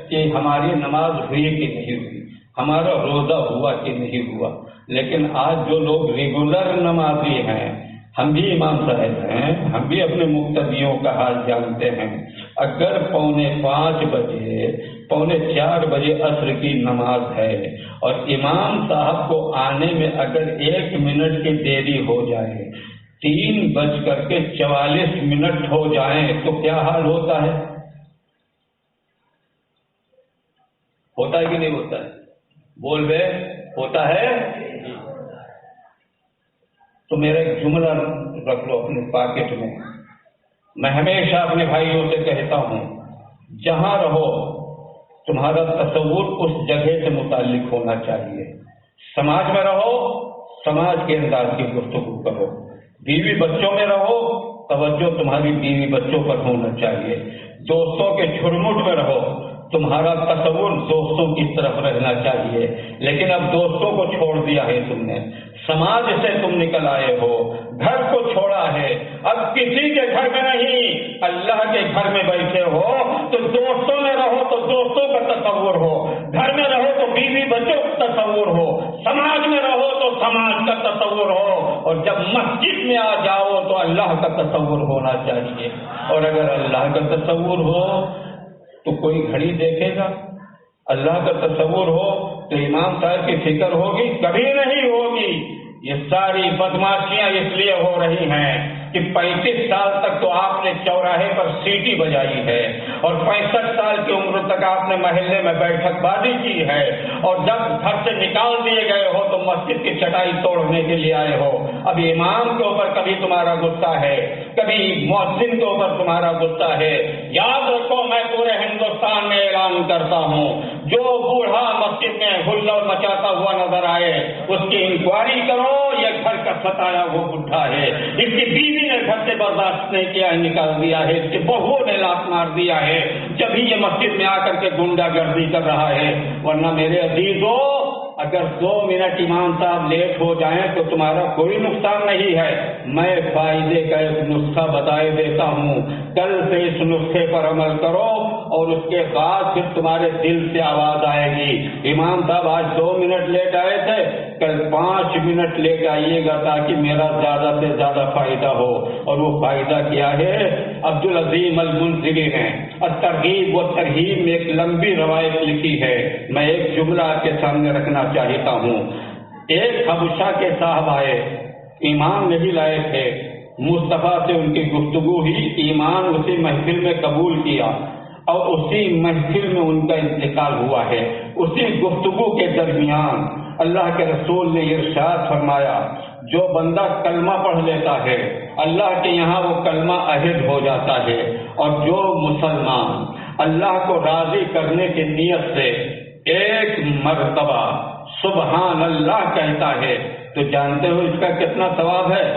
کہ ہماری نماز ہوئی کہ نہیں ہوئی، ہمارا روزہ ہوا کہ نہیں ہوا۔ لیکن آج جو لوگ ریگولر نمازی ہیں، ہم بھی امام صاحب ہیں، ہم بھی اپنے مقتدیوں کا حال جانتے ہیں، اگر 4:45 بجے 4:45 بجے عصر کی نماز ہے اور امام صاحب کو آنے میں اگر 1 منٹ کی دیری ہو جائے، 3:44 ہو جائیں تو کیا حال ہوتا ہے؟ ہوتا ہے کہ نہیں ہوتا ہے؟ بول بے ہوتا ہے؟ تو میرا ایک جملہ رکھ لو اپنے پاکٹ میں، میں ہمیشہ اپنے بھائیوں سے کہتا ہوں، جہاں رہو تمہارا تصور اس جگہ سے متعلق ہونا چاہیے۔ سماج میں رہو، سماج کے انداز کی گفتگو کرو، بیوی بچوں میں رہو، توجہ تمہاری بیوی بچوں پر ہونا چاہیے، دوستوں کے چھرمٹ میں رہو، تمہارا تصور دوستوں کی طرف رہنا چاہیے۔ لیکن اب دوستوں کو چھوڑ دیا ہے تم نے، سماج سے تم نکل آئے ہو، گھر کو چھوڑا ہے، اب کسی کے گھر میں نہیں اللہ کے گھر میں بیٹھے ہو، تو دوستوں میں رہو تو دوستوں کا تصور ہو، گھر میں رہو تو بیوی بچوں کا تصور ہو، سماج میں رہو تو سماج کا تصور ہو، اور جب مسجد میں آ جاؤ تو اللہ کا تصور ہونا چاہیے۔ اور اگر اللہ کا تصور ہو تو کوئی گھڑی دیکھے گا؟ اللہ کا تصور ہو تو امام صاحب کی فکر ہوگی؟ کبھی نہیں ہوگی۔ یہ ساری بدماشیاں اس لیے ہو رہی ہیں کہ 35 سال تک تو آپ نے چوراہے پر سیٹی بجائی ہے، اور 65 سال کی عمر تک آپ نے محلے میں بیٹھک بازی کی ہے، اور جب گھر سے نکال دیے گئے ہو تو مسجد کی چٹائی توڑنے کے لیے آئے ہو۔ اب امام کے اوپر کبھی تمہارا غصہ ہے، کبھی مؤذن کے اوپر تمہارا غصہ ہے۔ یاد رکھو، میں پورے ہندوستان میں اعلان کرتا ہوں، جو بوڑھا مسجد میں ہلڑ مچاتا ہوا نظر آئے اس کی انکوائری کرو، یہ گھر کا ستایا وہ بڈھا ہے، اس کی بیوی نے گھر سے برداشت نہیں کیا ہے، نکال دیا ہے، اس کی بہو نے لات مار دیا ہے، جب ہی یہ مسجد میں آ کر کے گنڈا گردی کر رہا ہے۔ ورنہ میرے عزیزو، اگر 2 منٹ امام صاحب لیٹ ہو جائیں تو تمہارا کوئی نقصان نہیں ہے۔ میں فائدے کا ایک نسخہ بتائے دیتا ہوں، کل سے اس نسخے پر عمل کرو، اور اس کے بعد پھر تمہارے دل سے آواز آئے گی، امام صاحب آج 2 منٹ لیٹ آئے تھے، کل 5 منٹ لیٹ آئیے گا تاکہ میرا زیادہ سے زیادہ فائدہ ہو۔ اور وہ فائدہ کیا ہے؟ عبدالعظیم المنذری نے الترغیب و ترہیب میں ایک لمبی روایت لکھی ہے، میں ایک جملہ آپ کے سامنے رکھنا چاہتا ہوں۔ ایک حبشہ کے صاحب آئے، ایمان نہیں لائے تھے، مصطفیٰ سے ان کی گفتگو ہوئی، ایمان اسی محفل میں قبول کیا، اور اسی محفل میں ان کا انتقال ہوا ہے۔ اسی گفتگو کے درمیان اللہ کے رسول نے ارشاد فرمایا، جو بندہ کلمہ پڑھ لیتا ہے اللہ کے یہاں وہ کلمہ عہد ہو جاتا ہے، اور جو مسلمان اللہ کو راضی کرنے کی نیت سے 1 مرتبہ سبحان اللہ کہتا ہے تو جانتے ہو اس کا کتنا ثواب ہے؟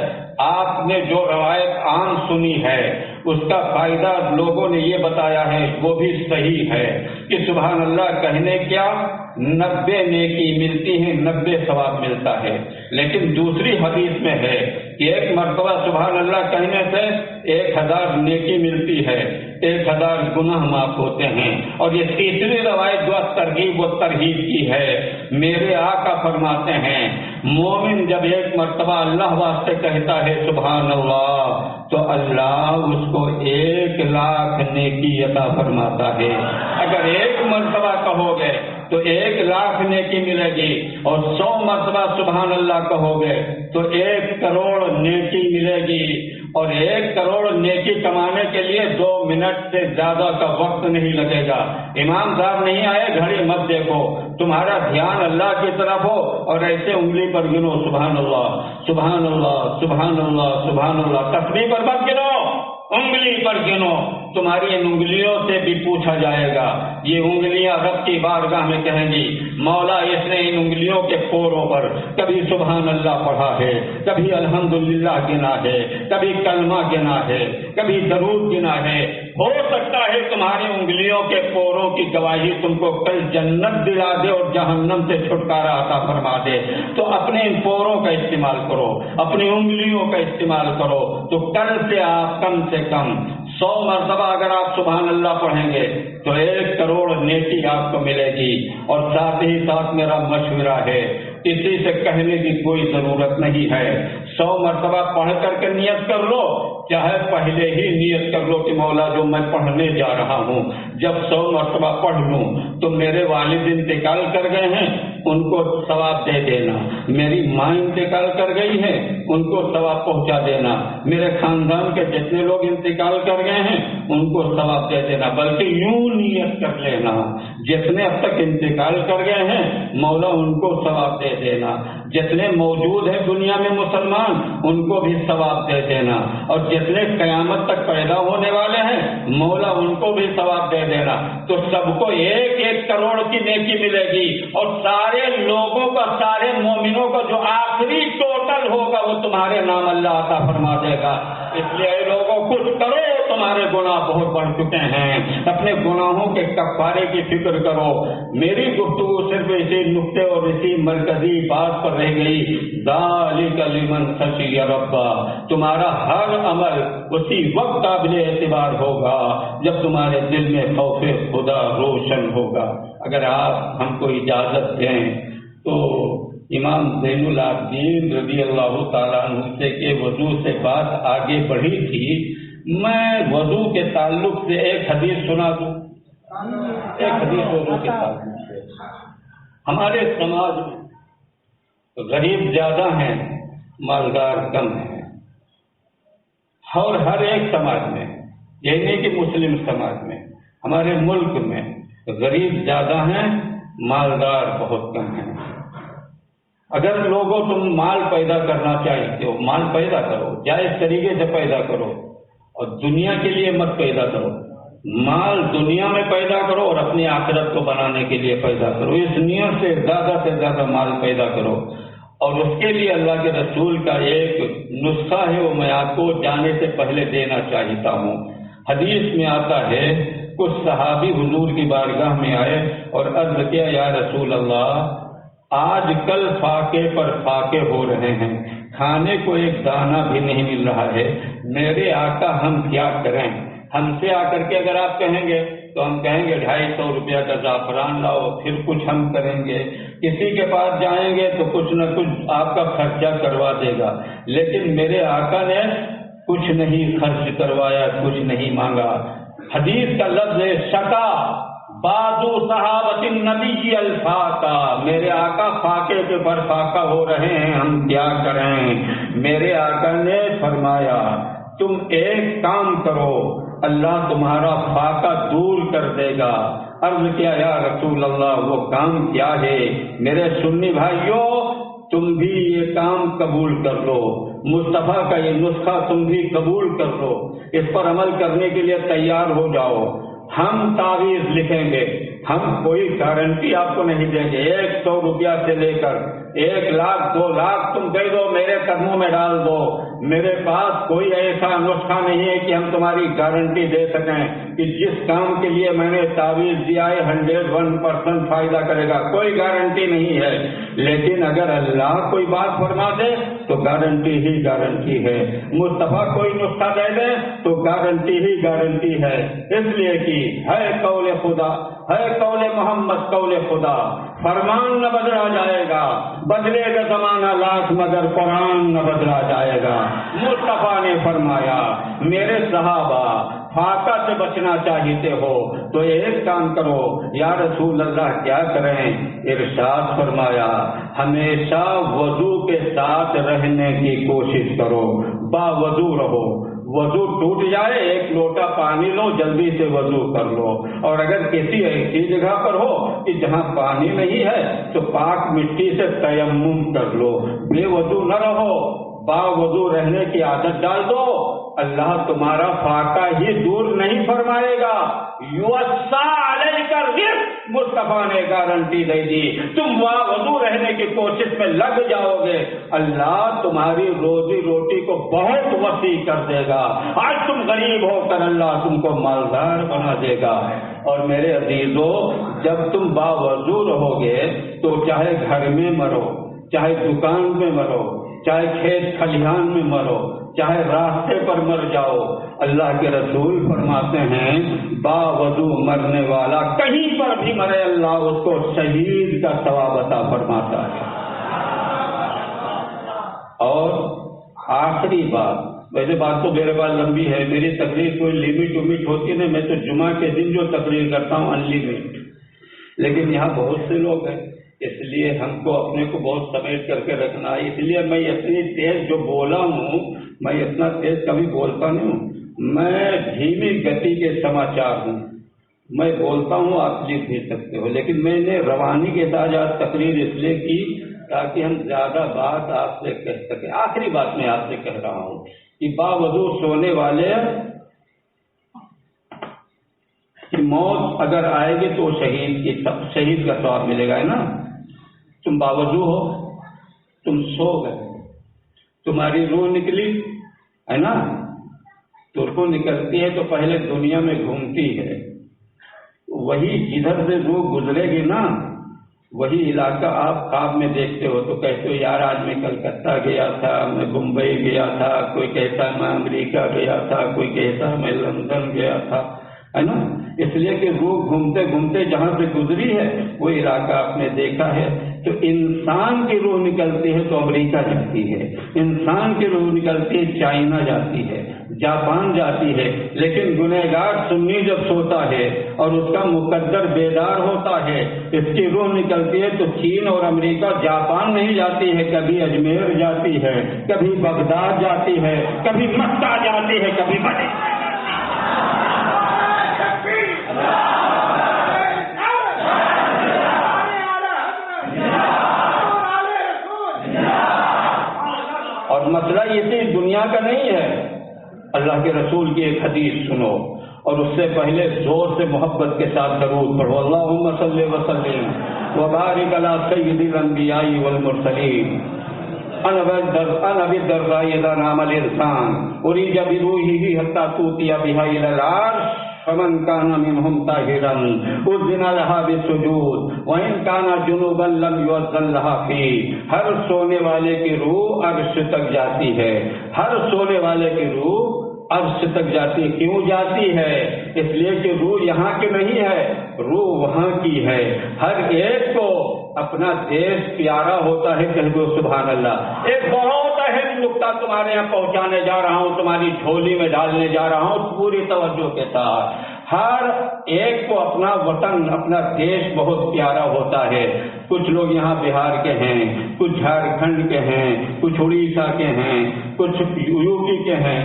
آپ نے جو روایت عام سنی ہے اس کا فائدہ لوگوں نے یہ بتایا ہے، وہ بھی صحیح ہے کہ سبحان اللہ کہنے کیا 90 نیکی ملتی ہے، 90 ثواب ملتا ہے۔ لیکن دوسری حدیث میں ہے کہ 1 مرتبہ سبحان اللہ کہنے سے 1000 نیکی ملتی ہے، 1000 گناہ معاف ہوتے ہیں۔ اور یہ تیسری روایت جو ترغیب و ترہیب کی ہے، میرے آقا فرماتے ہیں مومن جب 1 مرتبہ اللہ واسطے کہتا ہے سبحان اللہ تو اللہ اس کو 1,00,000 نیکی عطا فرماتا ہے۔ اگر 1 مرتبہ کہو گے تو 1,00,000 نیکی ملے گی، اور 100 مرتبہ سبحان اللہ کہو گے تو 1 کروڑ نیکی ملے گی۔ اور 1 کروڑ نیکی کمانے کے لیے 2 منٹ سے زیادہ کا وقت نہیں لگے گا۔ امام صاحب نہیں آئے، گھڑی مت دیکھو، تمہارا دھیان اللہ کی طرف ہو، اور ایسے انگلی پر گنو سبحان اللہ سبحان اللہ سبحان اللہ سبحان اللہ، تسبیح پر مت گنو، انگلی پر گنو، تمہاری ان انگلیوں سے بھی پوچھا جائے گا. یہ انگلیاں رب کی بارگاہ میں کہیں گی مولا اس نے ان انگلیوں کے پوروں پر کبھی سبحان اللہ پڑھا ہے, کبھی الحمدللہ گنا ہے, کبھی کلمہ گنا ہے, کبھی درود گنا ہے. ہو سکتا ہے تمہاری انگلیوں کے پوروں کی گواہی تم کو کل جنت دلا دے اور جہنم سے چھٹکارا عطا فرما دے. تو اپنے ان پوروں کا استعمال کرو, اپنی انگلیوں کا استعمال کرو. تو کل سے آپ کم سے کم 100 مرتبہ اگر آپ سبحان اللہ پڑھیں گے تو 1 کروڑ نیکی آپ کو ملے گی. اور ساتھ ہی ساتھ میرا مشورہ ہے, کسی سے کہنے کی کوئی ضرورت نہیں ہے. 100 مرتبہ پڑھ کر کے نیت کر لو, چاہے پہلے ہی نیت کر لو کہ مولا جو میں پڑھنے جا رہا ہوں جب 100 مرتبہ پڑھ لوں تو میرے والد انتقال کر گئے ہیں ان کو ثواب دے دینا, میری ماں انتقال کر گئی ہے ان کو ثواب پہنچا دینا, میرے خاندان کے جتنے لوگ انتقال کر گئے ہیں ان کو ثواب دے دینا. بلکہ یوں نیت کر لینا جتنے اب تک انتقال کر گئے ہیں مولا ان کو ثواب دے دینا, جتنے موجود ہیں دنیا میں مسلمان ان کو بھی ثواب دے دینا, اور جتنے قیامت تک پیدا ہونے والے ہیں مولا ان کو بھی ثواب دے دینا. تو سب کو 1 کروڑ کی نیکی ملے گی, اور سارے لوگوں کا, سارے مومنوں کا جو آخری ٹوٹل ہوگا وہ تمہارے نام اللہ عطا فرما دے گا. اس لیے اے لوگوں کچھ کرو, تمہارے گناہ بہت بڑھ چکے ہیں, اپنے گناہوں کے کفارے کی فکر کرو. میری گفتگو صرف اسی نقطے اور اسی مرکزی بات پر رہ گئی, ذالک لمن خشی ربہ. تمہارا ہر عمل اسی وقت قابل اعتبار ہوگا جب تمہارے دل میں خوف خدا روشن ہوگا. اگر آپ ہم کو اجازت دیں تو امام زین العابدین رضی اللہ تعالیٰ عنہ سے کہ وضو سے بات آگے بڑھی تھی, میں وضو کے تعلق سے ایک حدیث سنا دوں. ایک حدیث وضو کے تعلق سے. ہمارے سماج میں غریب زیادہ ہیں, مالدار کم ہیں, اور ہر ایک سماج میں, یہ نہیں کہ مسلم سماج میں, ہمارے ملک میں غریب زیادہ ہیں, مالدار بہت کم ہیں. اگر لوگوں تم مال پیدا کرنا چاہتے ہو, مال پیدا کرو, جائز طریقے سے پیدا کرو, اور دنیا کے لیے مت پیدا کرو. مال دنیا میں پیدا کرو اور اپنی آخرت کو بنانے کے لیے پیدا کرو. اس نیت سے زیادہ مال پیدا کرو. اور اس کے لیے اللہ کے رسول کا ایک نسخہ ہے, وہ میں آپ کو جانے سے پہلے دینا چاہتا ہوں. حدیث میں آتا ہے کچھ صحابی حضور کی بارگاہ میں آئے اور عرض کیا یا رسول اللہ آج کل فاقے پر فاقے ہو رہے ہیں, کھانے کو ایک دانہ بھی نہیں مل رہا ہے, میرے آقا ہم کیا کریں؟ ہم سے آ کر کے اگر آپ کہیں گے تو ہم کہیں گے 250 روپیہ کا زعفران لاؤ, پھر کچھ ہم کریں گے. کسی کے پاس جائیں گے تو کچھ نہ کچھ آپ کا خرچہ کروا دے گا, لیکن میرے آقا نے کچھ نہیں خرچ کروایا, کچھ نہیں مانگا. حدیث کا لفظ ہے شکا بازو صحابت النبی الفاقہ, میرے آقا فاقے کے پر فاقہ ہو رہے ہیں, ہم کیا کریں؟ میرے آقا نے فرمایا تم ایک کام کرو, اللہ تمہارا فاقہ دور کر دے گا. عرض کیا یا رسول اللہ وہ کام کیا ہے؟ میرے سنی بھائیوں تم بھی یہ کام قبول کر لو, مصطفیٰ کا یہ نسخہ تم بھی قبول کر لو, اس پر عمل کرنے کے لیے تیار ہو جاؤ. ہم تعویذ لکھیں گے, ہم کوئی گارنٹی آپ کو نہیں دیں گے. 100 روپیہ سے لے کر 1 لاکھ 2 لاکھ تم دے دو, میرے قدموں میں ڈال دو. میرے پاس کوئی ایسا نسخہ نہیں ہے کہ ہم تمہاری گارنٹی دے سکیں کہ جس کام کے لیے میں نے تعویذ دیا ہے 101% فائدہ کرے گا, کوئی گارنٹی نہیں ہے. لیکن اگر اللہ کوئی بات فرما دے تو گارنٹی ہی گارنٹی ہے, مصطفیٰ کوئی نسخہ دے دے تو گارنٹی ہی گارنٹی ہے. اس لیے کہ ہے قول خدا, ہے قول محمد قول خدا, فرمان نہ بدلا جائے گا, بدلے گا زمانہ لاکھ مگر قرآن نہ بدلا جائے گا. مصطفیٰ نے فرمایا میرے صحابہ فاقہ سے بچنا چاہتے ہو تو ایک کام کرو. یا رسول اللہ کیا کریں؟ ارشاد فرمایا ہمیشہ وضو کے ساتھ رہنے کی کوشش کرو, باوضو رہو. وضو ٹوٹ جائے 1 لوٹا پانی لو, جلدی سے وضو کر لو. اور اگر کسی ایسی جگہ پر ہو کہ جہاں پانی نہیں ہے تو پاک مٹی سے تیمم کر لو. بے وضو نہ رہو, باوضو رہنے کی عادت ڈال دو، اللہ تمہارا فاقہ ہی دور نہیں فرمائے گا۔ یوسع علیک الرزق، مصطفیٰ نے گارنٹی دے دی، تم باوضو رہنے کی کوشش میں لگ جاؤ گے، اللہ تمہاری روزی روٹی کو بہت وسیع کر دے گا۔ آج تم غریب ہو کر اللہ تم کو مالدار بنا دے گا۔ اور میرے عزیزو، جب تم باوضو رہو گے تو چاہے گھر میں مرو، چاہے دکان میں مرو، چاہے کھیت کھلیان میں مرو، چاہے راستے پر مر جاؤ، اللہ کے رسول فرماتے ہیں باوضو مرنے والا کہیں پر بھی مرے اللہ اس کو شہید کا ثواب عطا فرماتا ہے۔ اور آخری بات، ویسے بات تو میرے پاس لمبی ہے، میری تقریر کوئی لمٹ ومٹ ہوتی نہیں، میں تو جمعہ کے دن جو تقریر کرتا ہوں انلمٹ، لیکن یہاں بہت سے لوگ ہیں، اس لیے ہم کو اپنے کو بہت سمیٹ کر کے رکھنا ہے، اس لیے میں اتنی تیز جو بولا ہوں، میں اتنا تیز کبھی بولتا نہیں ہوں، میں دھیمی گتی کے سماچار ہوں، میں بولتا ہوں آپ لکھ بھی سکتے ہو، لیکن میں نے روانی کے ساتھ آج تقریر اس لیے کی تاکہ ہم زیادہ بات آپ سے کہہ سکیں۔ آخری بات میں آپ سے کہہ رہا ہوں کہ باوضو سونے والے کی موت اگر آئے گی تو شہید کا ثواب ملے گا، ہے نا؟ تم باوضو ہو، تم سو گئے، تمہاری روح نکلی، ہے نا؟ تو روح نکلتی ہے تو پہلے دنیا میں گھومتی ہے، وہی جدھر سے روح گزرے گی نا، وہی علاقہ آپ خواب میں دیکھتے ہو تو کہتے ہو یار آج میں کلکتہ گیا تھا، میں بمبئی گیا تھا، کوئی کہتا میں امریکہ گیا تھا، کوئی کہتا میں لندن گیا تھا، ہے نا؟ اس لیے کہ روح گھومتے گھومتے جہاں سے گزری ہے وہ علاقہ آپ نے دیکھا ہے۔ تو انسان کی روح نکلتی ہے تو امریکہ جاتی ہے، انسان کی روح نکلتی ہے چائنا جاتی ہے، جاپان جاتی ہے، لیکن گنہگار سنی جب سوتا ہے اور اس کا مقدر بیدار ہوتا ہے، اس کی روح نکلتی ہے تو چین اور امریکہ جاپان نہیں جاتی ہے، کبھی اجمیر جاتی ہے، کبھی بغداد جاتی ہے، کبھی مکہ جاتی ہے، کبھی مدینہ۔ اور مسئلہ یہ دنیا کا نہیں ہے، اللہ کے رسول کی ایک حدیث سنو اور اس سے پہلے زور سے محبت کے ساتھ درود پڑھو، اللہم صلی وسلم وبارک علی سید الانبیاء والمرسلین۔ عن ابی الدرداء اذا نام الانسان اریج بروحہ حتی توتی بہا الی العرش فمن کان منہم طاہرا اذن لہا بالسجود وان کان جنوبا لم یؤذن لہا فیہ۔ ہر سونے والے کی روح عرش تک جاتی ہے، ہر سونے والے کی روح عرش تک جاتی ہے۔ کیوں جاتی ہے؟ اس لیے کہ روح یہاں کی نہیں ہے، روح وہاں کی ہے۔ ہر ایک کو اپنا دیش پیارا ہوتا ہے، کہہ دو سبحان اللہ۔ ایک بہت اہم نقطہ تمہارے یہاں پہنچانے جا رہا ہوں، تمہاری جھولی میں ڈالنے جا رہا ہوں پوری توجہ کے ساتھ۔ ہر ایک کو اپنا وطن، اپنا دیش بہت پیارا ہوتا ہے۔ کچھ لوگ یہاں بہار کے ہیں، کچھ جھارکھنڈ کے ہیں، کچھ اڑیسہ کے ہیں، کچھ یو پی کے ہیں۔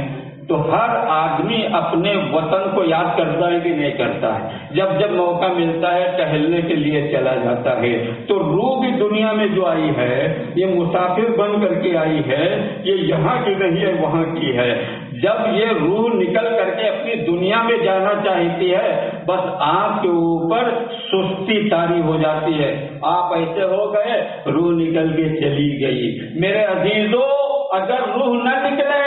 تو ہر آدمی اپنے وطن کو یاد کرتا ہے کہ نہیں کرتا ہے؟ جب جب موقع ملتا ہے ٹہلنے کے لیے چلا جاتا ہے۔ تو روح بھی دنیا میں جو آئی ہے یہ مسافر بن کر کے آئی ہے، یہ یہاں کی نہیں ہے، وہاں کی ہے۔ جب یہ روح نکل کر کے اپنی دنیا میں جانا چاہتی ہے، بس آپ کے اوپر سستی طاری ہو جاتی ہے، آپ ایسے ہو گئے، روح نکل کے چلی گئی۔ میرے عزیزو، اگر روح نہ نکلے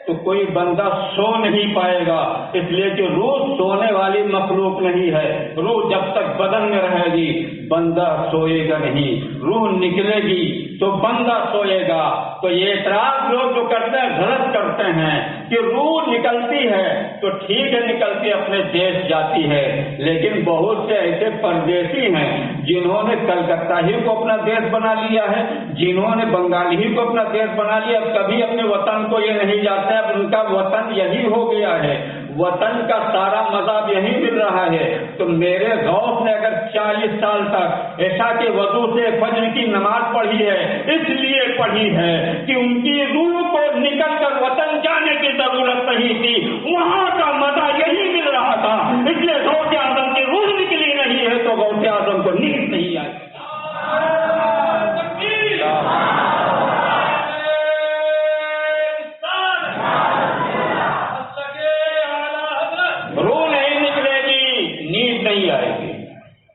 تو کوئی بندہ سو نہیں پائے گا، اس لیے کہ روح سونے والی مخلوق نہیں ہے۔ روح جب تک بدن میں رہے گی بندہ سوئے گا نہیں، روح نکلے گی تو بندہ سوئے گا۔ تو یہ اعتراض لوگ جو کرتے ہیں غلط کرتے ہیں کہ روح نکلتی ہے تو ٹھیک ہے، نکلتی اپنے دیش جاتی ہے، لیکن بہت سے ایسے پردیسی ہیں جنہوں نے کلکتہ ہی کو اپنا دیش بنا لیا ہے، جنہوں نے بنگال ہی کو اپنا دیش بنا لیا، اب کبھی اپنے وطن کو یہ نہیں جاتے، اب ان کا وطن یہی ہو گیا ہے، وطن کا سارا مذہب یہی مل رہا ہے۔ تو میرے غوث نے اگر 40 سال تک عشاء کے وضو سے فجر کی نماز پڑھی ہے، اس لیے پڑھی ہے کہ ان کی روح کو نکل کر وطن جانے کی ضرورت نہیں تھی، وہاں کا مزہ یہی مل رہا تھا، اس لیے غوث اعظم کی روح نکلی نہیں ہے تو غوث اعظم کو نیند نہیں آئی۔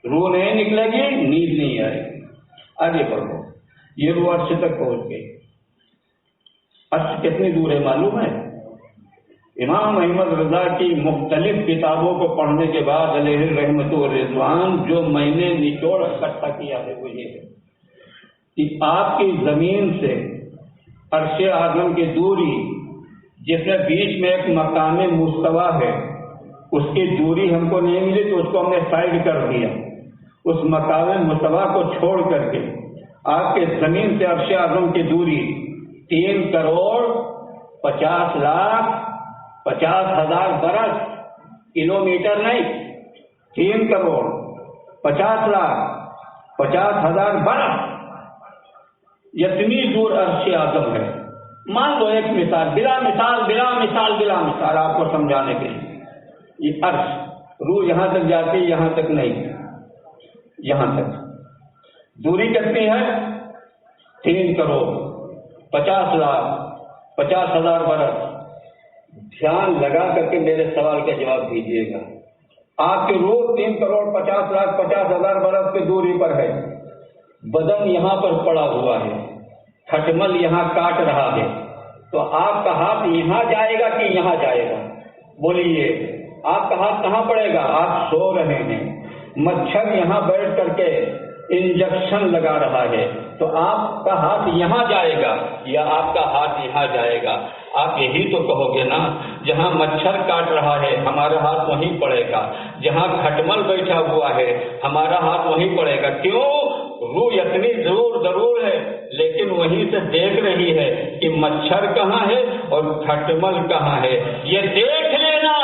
روح نہیں نکلے گی، نیند نہیں آئے گی۔ آگے بڑھو، یہ روح عرش تک پہنچ گئی۔ عرش کتنی دور ہے معلوم ہے؟ امام احمد رضا کی مختلف کتابوں کو پڑھنے کے بعد علیہ الرحمت والرضوان جو میں نے نچوڑ اکٹھا کیا ہے وہ یہ ہے کہ آپ کی زمین سے عرش اعظم کی دوری، جس میں بیچ میں ایک مقام مستوی ہے، اس کی دوری ہم کو نہیں ملی تو اس کو ہم نے سائڈ کر دیا۔ اس مقام مستوی کو چھوڑ کر کے آپ کے زمین سے عرش اعظم کی دوری 3,50,50,000 برس، کلومیٹر نہیں، 3,50,50,000 برس، اتنی دور عرش اعظم ہے۔ مان لو ایک مثال، بلا مثال آپ کو سمجھانے کے لیے، یہ عرش، روح یہاں تک جاتی ہے، یہاں تک نہیں، یہاں تک دوری کتنی ہے؟ 3,50,50,000 برس۔ دھیان لگا کر کے میرے سوال کا جواب دیجیے گا۔ آپ کی روح 3,50,50,000 برس کی دوری پر ہے، بدن یہاں پر پڑا ہوا ہے، کھٹمل یہاں کاٹ رہا ہے، تو آپ کا ہاتھ یہاں جائے گا کہ یہاں جائے گا؟ بولیے، آپ کا ہاتھ کہاں پڑے گا؟ آپ سو رہے ہیں، مچھر یہاں بیٹھ کر کے انجیکشن لگا رہا ہے، تو آپ کا ہاتھ یہاں جائے گا یا آپ کا ہاتھ یہاں جائے گا؟ آپ یہی تو کہو گے نا، جہاں مچھر کاٹ رہا ہے ہمارا ہاتھ وہیں پڑے گا، جہاں کھٹمل بیٹھا ہوا ہے ہمارا ہاتھ وہیں پڑے گا۔ کیوں؟ روح اتنی ضرور ہے، لیکن وہیں سے دیکھ رہی ہے کہ مچھر کہاں ہے اور کھٹمل کہاں ہے۔ یہ دیکھ لینا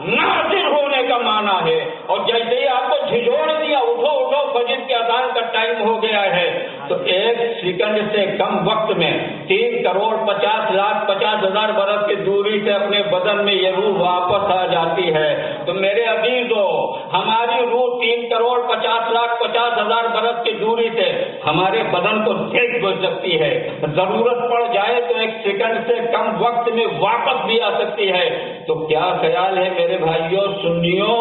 ناظر ہونے کا معنی ہے۔ اور جیسے ہی آپ کو جھنجھوڑ دیا، اٹھو فجر کے اذان کا ٹائم ہو گیا ہے، تو 1 سیکنڈ سے کم وقت میں 3,50,50,000 برس کی دوری سے اپنے بدن میں یہ روح واپس آ جاتی ہے۔ تو میرے عزیزو، ہماری روح 3,50,50,000 برس کی دوری سے ہمارے بدن کو دیکھ سکتی ہے، ضرورت پڑ جائے تو 1 سیکنڈ سے کم وقت میں واپس بھی آ سکتی ہے۔ تو کیا خیال ہے میرے بھائیوں سنیو،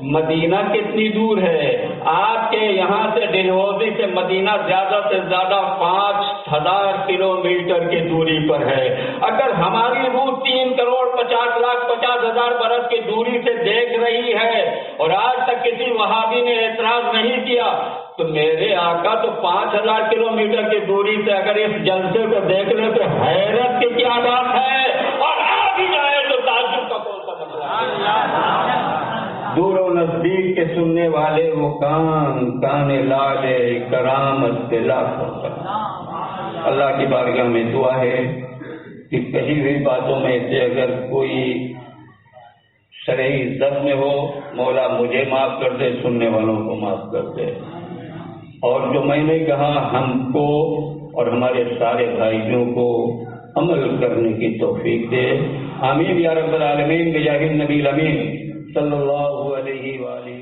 مدینہ کتنی دور ہے؟ آپ کے یہاں سے ڈلہوزی سے مدینہ زیادہ سے زیادہ 5,000 کلومیٹر کی دوری پر ہے۔ اگر ہماری روح 3,50,50,000 برس کی دوری سے دیکھ رہی ہے اور آج تک کسی وہابی نے اعتراض نہیں کیا، تو میرے آقا تو 5,000 کلومیٹر کی دوری سے اگر اس جلسے کو دیکھ لیں تو حیرت کی کیا بات ہے، اور آ بھی جائے تو تعجب کا کون سا مسئلہ ہے؟ دور و نزدیک کے سننے والے وہ کان لالے کرامت سے لاکھوں۔ اللہ کی بارگاہ میں دعا ہے کہ کہی ہوئی باتوں میں سے اگر کوئی شرعی عزت میں ہو، مولا مجھے معاف کر دے، سننے والوں کو معاف کر دے، اور جو میں نے کہا ہم کو اور ہمارے سارے بھائیوں کو عمل کرنے کی توفیق دے۔ آمین یا رب العالمین، بجاہ النبی الامین صلی اللہ علیہ وآلہ